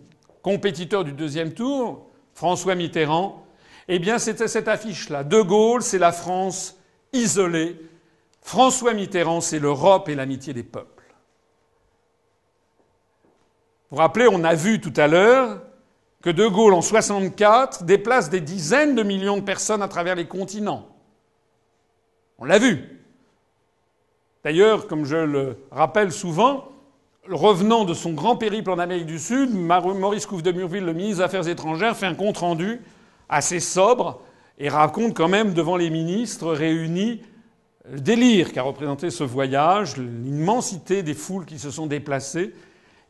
compétiteur du deuxième tour, François Mitterrand? Eh bien, c'était cette affiche-là. De Gaulle, c'est la France isolée. François Mitterrand, c'est l'Europe et l'amitié des peuples. Vous vous rappelez, on a vu tout à l'heure que De Gaulle, en 1964, déplace des dizaines de millions de personnes à travers les continents. On l'a vu. D'ailleurs, comme je le rappelle souvent, revenant de son grand périple en Amérique du Sud, Maurice Couve de Murville, le ministre des Affaires étrangères, fait un compte-rendu assez sobre et raconte quand même devant les ministres réunis le délire qu'a représenté ce voyage, l'immensité des foules qui se sont déplacées.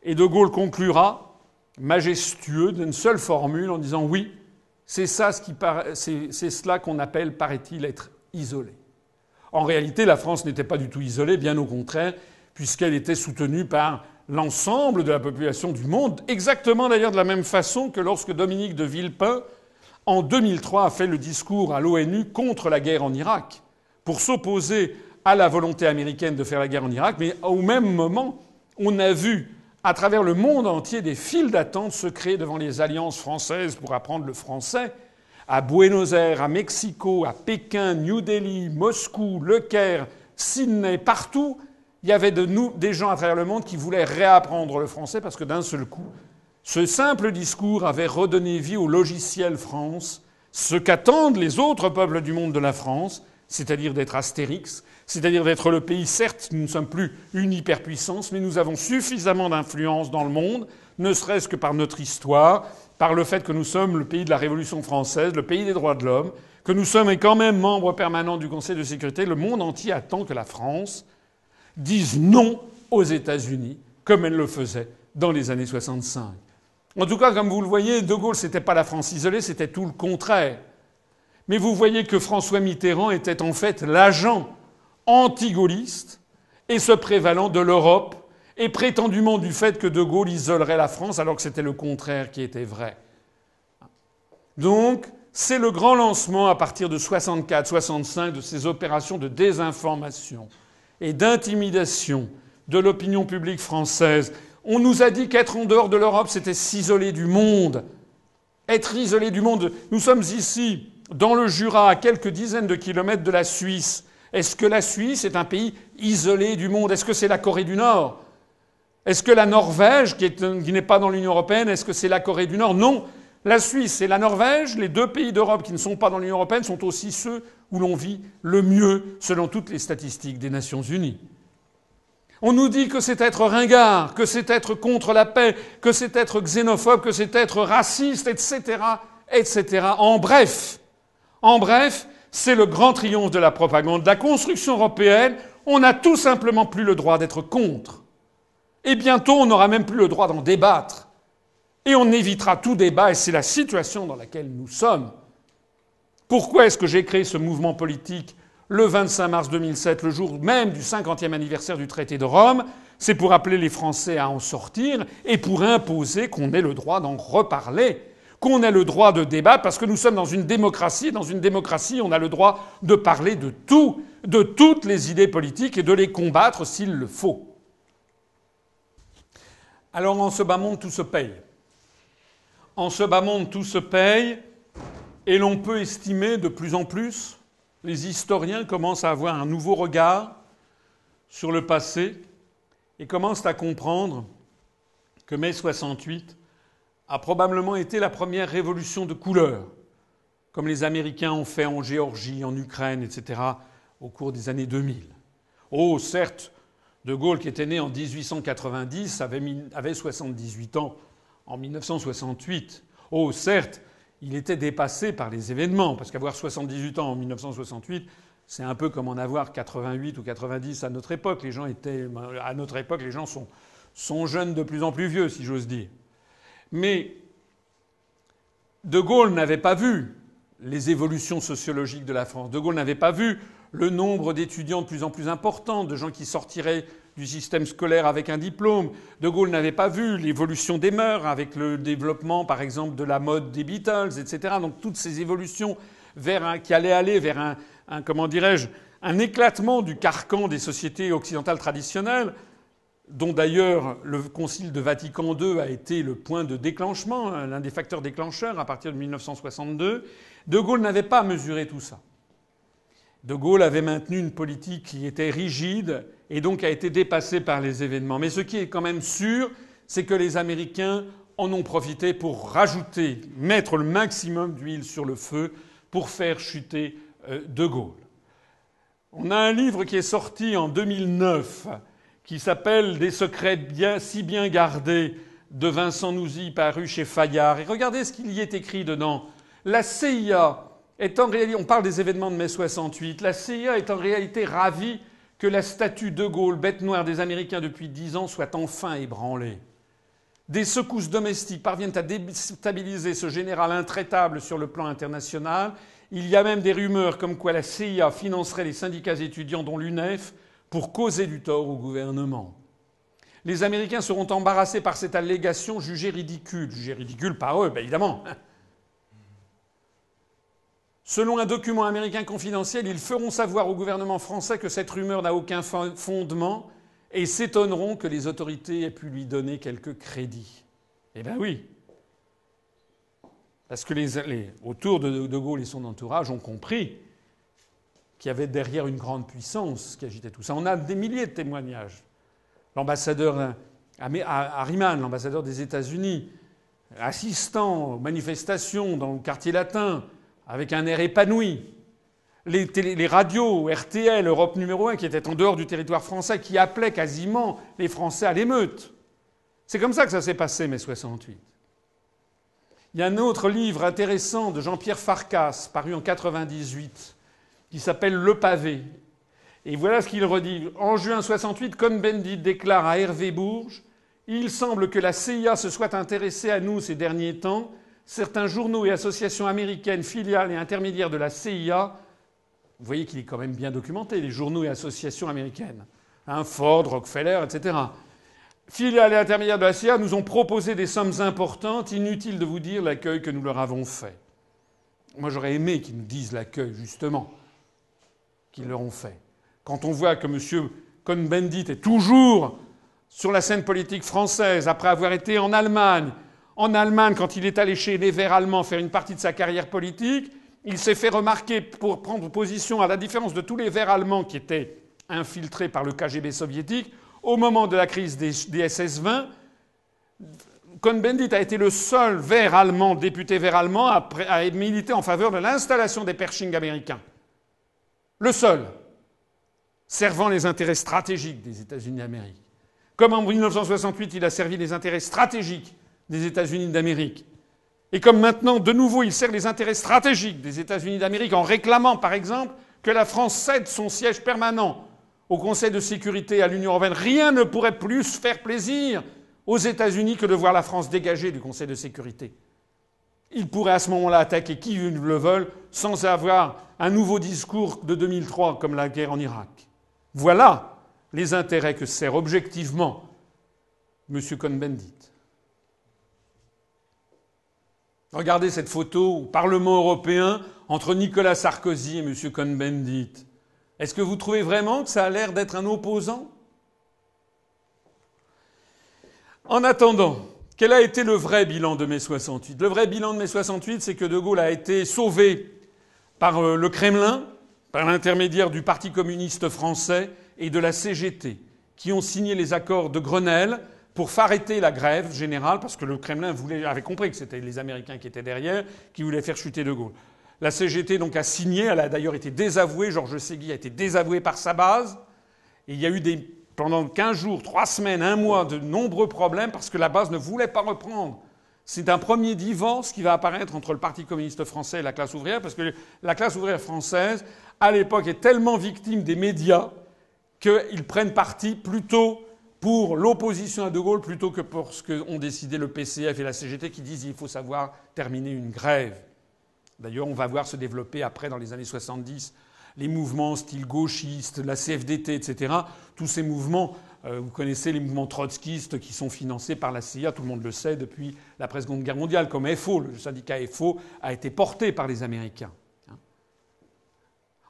Et De Gaulle conclura, majestueux, d'une seule formule, en disant oui, c'est cela qu'on appelle, paraît-il, être isolé. En réalité, la France n'était pas du tout isolée, bien au contraire, puisqu'elle était soutenue par l'ensemble de la population du monde, exactement d'ailleurs de la même façon que lorsque Dominique de Villepin, en 2003, a fait le discours à l'ONU contre la guerre en Irak, pour s'opposer à la volonté américaine de faire la guerre en Irak. Mais au même moment, on a vu à travers le monde entier des files d'attente se créer devant les alliances françaises pour apprendre le français. À Buenos Aires, à Mexico, à Pékin, New Delhi, Moscou, Le Caire, Sydney, partout, il y avait des gens à travers le monde qui voulaient réapprendre le français parce que d'un seul coup, ce simple discours avait redonné vie au logiciel France, ce qu'attendent les autres peuples du monde de la France, c'est-à-dire d'être Astérix, c'est-à-dire d'être le pays, certes, nous ne sommes plus une hyperpuissance, mais nous avons suffisamment d'influence dans le monde, ne serait-ce que par notre histoire, par le fait que nous sommes le pays de la Révolution française, le pays des droits de l'homme, que nous sommes quand même membres permanents du Conseil de sécurité. Le monde entier attend que la France dise non aux États-Unis, comme elle le faisait dans les années 65. En tout cas, comme vous le voyez, De Gaulle, c'était pas la France isolée, c'était tout le contraire. Mais vous voyez que François Mitterrand était en fait l'agent anti-gaulliste et se prévalant de l'Europe et prétendument du fait que De Gaulle isolerait la France alors que c'était le contraire qui était vrai. Donc, c'est le grand lancement à partir de 64-65 de ces opérations de désinformation et d'intimidation de l'opinion publique française. On nous a dit qu'être en dehors de l'Europe, c'était s'isoler du monde. Être isolé du monde. Nous sommes ici, dans le Jura, à quelques dizaines de kilomètres de la Suisse. Est-ce que la Suisse est un pays isolé du monde? Est-ce que c'est la Corée du Nord? Est-ce que la Norvège, qui n'est pas dans l'Union européenne, est-ce que c'est la Corée du Nord? Non. La Suisse et la Norvège, les deux pays d'Europe qui ne sont pas dans l'Union européenne, sont aussi ceux où l'on vit le mieux, selon toutes les statistiques des Nations unies. On nous dit que c'est être ringard, que c'est être contre la paix, que c'est être xénophobe, que c'est être raciste, etc., etc. En bref, c'est le grand triomphe de la propagande. La construction européenne, on n'a tout simplement plus le droit d'être contre. Et bientôt, on n'aura même plus le droit d'en débattre. Et on évitera tout débat, et c'est la situation dans laquelle nous sommes. Pourquoi est-ce que j'ai créé ce mouvement politique le 25 mars 2007, le jour même du 50e anniversaire du traité de Rome? C'est pour appeler les Français à en sortir et pour imposer qu'on ait le droit d'en reparler, qu'on ait le droit de débattre, parce que nous sommes dans une démocratie. Dans une démocratie, on a le droit de parler de tout, de toutes les idées politiques et de les combattre s'il le faut. Alors en ce bas monde, tout se paye. En ce bas monde, tout se paye, et l'on peut estimer de plus en plus, les historiens commencent à avoir un nouveau regard sur le passé et commencent à comprendre que mai 68 a probablement été la première révolution de couleur, comme les Américains ont fait en Géorgie, en Ukraine, etc., au cours des années 2000. Oh, certes, De Gaulle, qui était né en 1890, avait 78 ans en 1968. Oh, certes, il était dépassé par les événements, parce qu'avoir 78 ans en 1968, c'est un peu comme en avoir 88 ou 90 à notre époque. À notre époque, les gens sont jeunes de plus en plus vieux, si j'ose dire. Mais De Gaulle n'avait pas vu les évolutions sociologiques de la France. De Gaulle n'avait pas vu le nombre d'étudiants de plus en plus important, de gens qui sortiraient du système scolaire avec un diplôme. De Gaulle n'avait pas vu l'évolution des mœurs avec le développement, par exemple, de la mode des Beatles, etc. Donc toutes ces évolutions qui allaient aller vers un éclatement du carcan des sociétés occidentales traditionnelles, dont d'ailleurs le Concile de Vatican II a été le point de déclenchement, l'un des facteurs déclencheurs à partir de 1962. De Gaulle n'avait pas mesuré tout ça. De Gaulle avait maintenu une politique qui était rigide et donc a été dépassée par les événements. Mais ce qui est quand même sûr, c'est que les Américains en ont profité pour mettre le maximum d'huile sur le feu pour faire chuter De Gaulle. On a un livre qui est sorti en 2009 qui s'appelle « Des secrets si bien gardés » de Vincent Nouzy, paru chez Fayard. Et regardez ce qu'il y est écrit dedans. La CIA on parle des événements de mai 68, la CIA est en réalité ravie que la statue de Gaulle, bête noire des Américains depuis 10 ans, soit enfin ébranlée. Des secousses domestiques parviennent à déstabiliser ce général intraitable sur le plan international. Il y a même des rumeurs comme quoi la CIA financerait les syndicats étudiants, dont l'UNEF, pour causer du tort au gouvernement. Les Américains seront embarrassés par cette allégation jugée ridicule. Jugée ridicule par eux, bien évidemment. Selon un document américain confidentiel, ils feront savoir au gouvernement français que cette rumeur n'a aucun fondement et s'étonneront que les autorités aient pu lui donner quelque crédit. Eh bien oui. Parce que autour de Gaulle et son entourage ont compris qu'il y avait derrière une grande puissance qui agitait tout ça. On a des milliers de témoignages. L'ambassadeur Harriman, l'ambassadeur des États-Unis, assistant aux manifestations dans le quartier latin, avec un air épanoui. Les radios, RTL, Europe numéro 1, qui étaient en dehors du territoire français, qui appelaient quasiment les Français à l'émeute. C'est comme ça que ça s'est passé, mai 68. Il y a un autre livre intéressant de Jean-Pierre Farkas, paru en 98, qui s'appelle Le Pavé. Et voilà ce qu'il redit. En juin 68, Cohn-Bendit déclare à Hervé Bourges « Il semble que la CIA se soit intéressée à nous ces derniers temps. Certains journaux et associations américaines, filiales et intermédiaires de la CIA... » Vous voyez qu'il est quand même bien documenté, les journaux et associations américaines. Ford, Rockefeller, etc. Filiales et intermédiaires de la CIA nous ont proposé des sommes importantes. Inutile de vous dire l'accueil que nous leur avons fait. Moi, j'aurais aimé qu'ils nous disent l'accueil, justement, qu'ils leur ont fait. Quand on voit que M. Cohn-Bendit est toujours sur la scène politique française, après avoir été en Allemagne, quand il est allé chez les Verts allemands faire une partie de sa carrière politique, il s'est fait remarquer pour prendre position, à la différence de tous les Verts allemands qui étaient infiltrés par le KGB soviétique, au moment de la crise des SS-20, Cohn-Bendit a été le seul Vert allemand, député Vert allemand, à militer en faveur de l'installation des Pershing américains. Le seul, servant les intérêts stratégiques des États-Unis d'Amérique. Comme en 1968, il a servi les intérêts stratégiques des États-Unis d'Amérique. Et comme maintenant, de nouveau, il sert les intérêts stratégiques des États-Unis d'Amérique en réclamant, par exemple, que la France cède son siège permanent au Conseil de sécurité à l'Union européenne. Rien ne pourrait plus faire plaisir aux États-Unis que de voir la France dégagée du Conseil de sécurité. Ils pourraient à ce moment-là attaquer qui le veulent sans avoir un nouveau discours de 2003 comme la guerre en Irak. Voilà les intérêts que sert objectivement M. Cohn-Bendit. Regardez cette photo au Parlement européen entre Nicolas Sarkozy et M. Cohn-Bendit. Est-ce que vous trouvez vraiment que ça a l'air d'être un opposant ? En attendant, quel a été le vrai bilan de mai 68 ? Le vrai bilan de mai 68, c'est que De Gaulle a été sauvé par le Kremlin, par l'intermédiaire du Parti communiste français et de la CGT, qui ont signé les accords de Grenelle pour arrêter la grève générale, parce que le Kremlin avait compris que c'était les Américains qui étaient derrière, qui voulaient faire chuter De Gaulle. La CGT donc a signé, elle a d'ailleurs été désavouée, Georges Ségui a été désavoué par sa base, et il y a eu pendant 15 jours, 3 semaines, 1 mois, de nombreux problèmes parce que la base ne voulait pas reprendre. C'est un premier divorce qui va apparaître entre le Parti communiste français et la classe ouvrière, parce que la classe ouvrière française, à l'époque, est tellement victime des médias qu'ils prennent parti plutôt pour l'opposition à De Gaulle plutôt que pour ce qu'ont décidé le PCF et la CGT qui disent qu'il faut savoir terminer une grève. D'ailleurs, on va voir se développer après, dans les années 70, les mouvements style gauchiste, la CFDT, etc. Tous ces mouvements, vous connaissez les mouvements trotskistes qui sont financés par la CIA, tout le monde le sait, depuis l'après-Seconde Guerre mondiale, comme FO. Le syndicat FO a été porté par les Américains.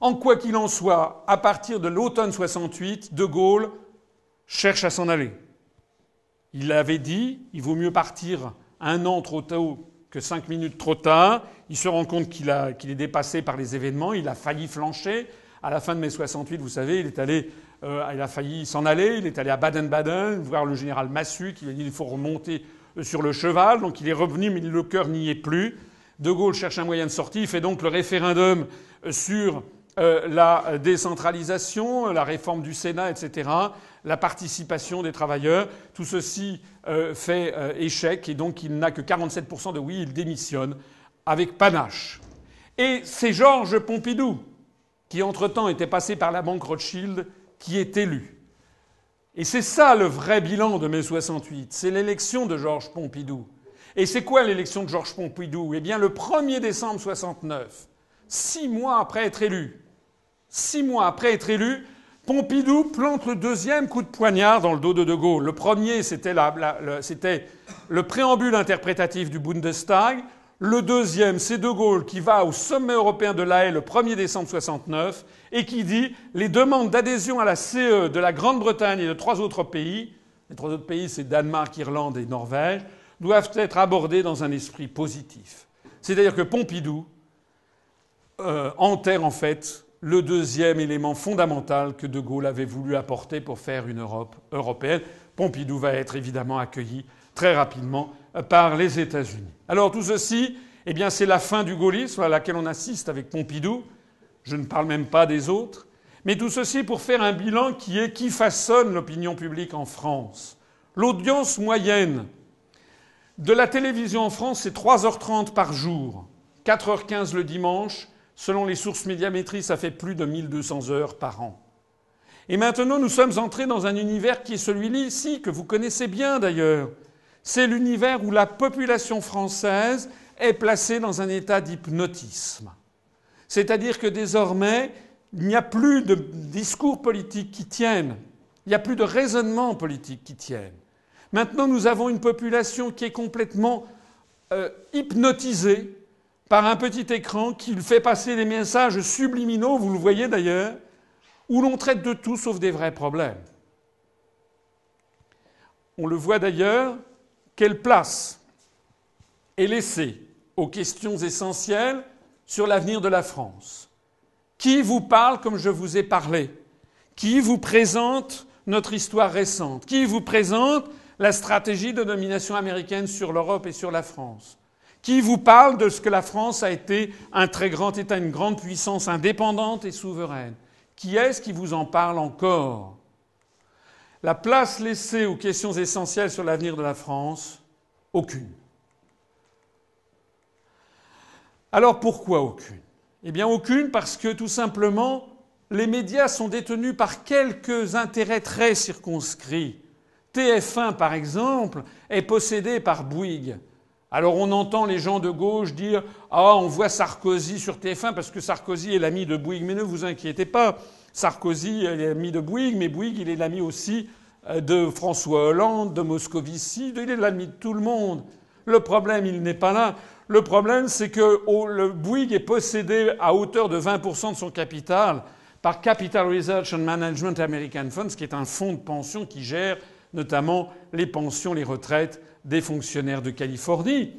En quoi qu'il en soit, à partir de l'automne 68, De Gaulle cherche à s'en aller. Il avait dit, il vaut mieux partir 1 an trop tôt que 5 minutes trop tard. Il se rend compte qu'il est dépassé par les événements. Il a failli flancher. À la fin de mai 68, vous savez, il a failli s'en aller. Il est allé à Baden-Baden voir le général Massu qui lui a dit qu'il faut remonter sur le cheval. Donc il est revenu, mais le cœur n'y est plus. De Gaulle cherche un moyen de sortie. Il fait donc le référendum sur la décentralisation, la réforme du Sénat, etc., la participation des travailleurs. Tout ceci fait échec et donc il n'a que 47% de oui, il démissionne avec panache. Et c'est Georges Pompidou, qui entre-temps était passé par la banque Rothschild, qui est élu. Et c'est ça le vrai bilan de mai 68, c'est l'élection de Georges Pompidou. Et c'est quoi l'élection de Georges Pompidou? Eh bien, le 1er décembre 69, 6 mois après être élu, Pompidou plante le deuxième coup de poignard dans le dos de De Gaulle. Le premier, c'était le préambule interprétatif du Bundestag. Le deuxième, c'est De Gaulle qui va au sommet européen de La Haye le 1er décembre 69 et qui dit les demandes d'adhésion à la CE de la Grande-Bretagne et de 3 autres pays, les 3 autres pays c'est Danemark, Irlande et Norvège, doivent être abordées dans un esprit positif. C'est-à-dire que Pompidou enterre en fait le deuxième élément fondamental que De Gaulle avait voulu apporter pour faire une Europe européenne. Pompidou va être évidemment accueilli très rapidement par les États-Unis. Alors tout ceci, eh bien, c'est la fin du gaullisme à laquelle on assiste avec Pompidou. Je ne parle même pas des autres. Mais tout ceci pour faire un bilan qui façonne l'opinion publique en France. L'audience moyenne de la télévision en France, c'est 3h30 par jour, 4h15 le dimanche. Selon les sources médiamétrie, ça fait plus de 1200 heures par an. Et maintenant, nous sommes entrés dans un univers qui est celui-ci, que vous connaissez bien d'ailleurs. C'est l'univers où la population française est placée dans un état d'hypnotisme. C'est-à-dire que désormais, il n'y a plus de discours politiques qui tiennent. Il n'y a plus de raisonnement politique qui tiennent. Maintenant, nous avons une population qui est complètement hypnotisée par un petit écran qui fait passer des messages subliminaux, vous le voyez d'ailleurs, où l'on traite de tout sauf des vrais problèmes. On le voit d'ailleurs, quelle place est laissée aux questions essentielles sur l'avenir de la France? Qui vous parle comme je vous ai parlé? Qui vous présente notre histoire récente? Qui vous présente la stratégie de domination américaine sur l'Europe et sur la France? Qui vous parle de ce que la France a été un très grand État, une grande puissance indépendante et souveraine? Qui est-ce qui vous en parle encore? La place laissée aux questions essentielles sur l'avenir de la France, aucune. Alors pourquoi aucune? Eh bien aucune parce que tout simplement, les médias sont détenus par quelques intérêts très circonscrits. TF1, par exemple, est possédé par Bouygues. Alors on entend les gens de gauche dire « Ah, on voit Sarkozy sur TF1 parce que Sarkozy est l'ami de Bouygues. » Mais ne vous inquiétez pas, Sarkozy est l'ami de Bouygues, mais Bouygues, il est l'ami aussi de François Hollande, de Moscovici, il est l'ami de tout le monde. Le problème, il n'est pas là. Le problème, c'est que le Bouygues est possédé à hauteur de 20% de son capital par Capital Research and Management American Funds, qui est un fonds de pension qui gère notamment les pensions, les retraites des fonctionnaires de Californie.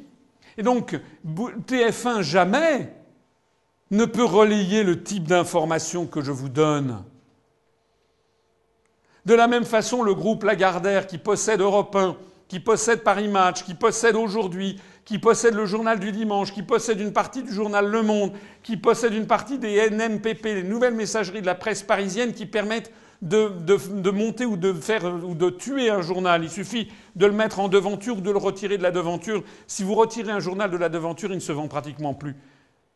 Et donc, TF1 jamais ne peut relayer le type d'information que je vous donne. De la même façon, le groupe Lagardère, qui possède Europe 1, qui possède Paris Match, qui possède Aujourd'hui, qui possède le Journal du Dimanche, qui possède une partie du journal Le Monde, qui possède une partie des NMPP, les nouvelles messageries de la presse parisienne qui permettent de monter ou de tuer un journal. Il suffit de le mettre en devanture ou de le retirer de la devanture. Si vous retirez un journal de la devanture, il ne se vend pratiquement plus.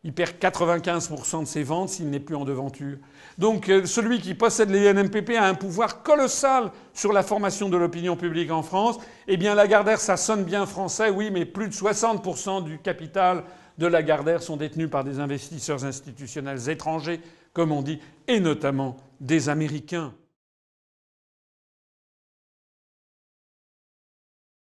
Il perd 95% de ses ventes s'il n'est plus en devanture. Donc celui qui possède les NMPP a un pouvoir colossal sur la formation de l'opinion publique en France. Eh bien Lagardère, ça sonne bien français, oui, mais plus de 60% du capital de Lagardère sont détenus par des investisseurs institutionnels étrangers, comme on dit, et notamment des Américains.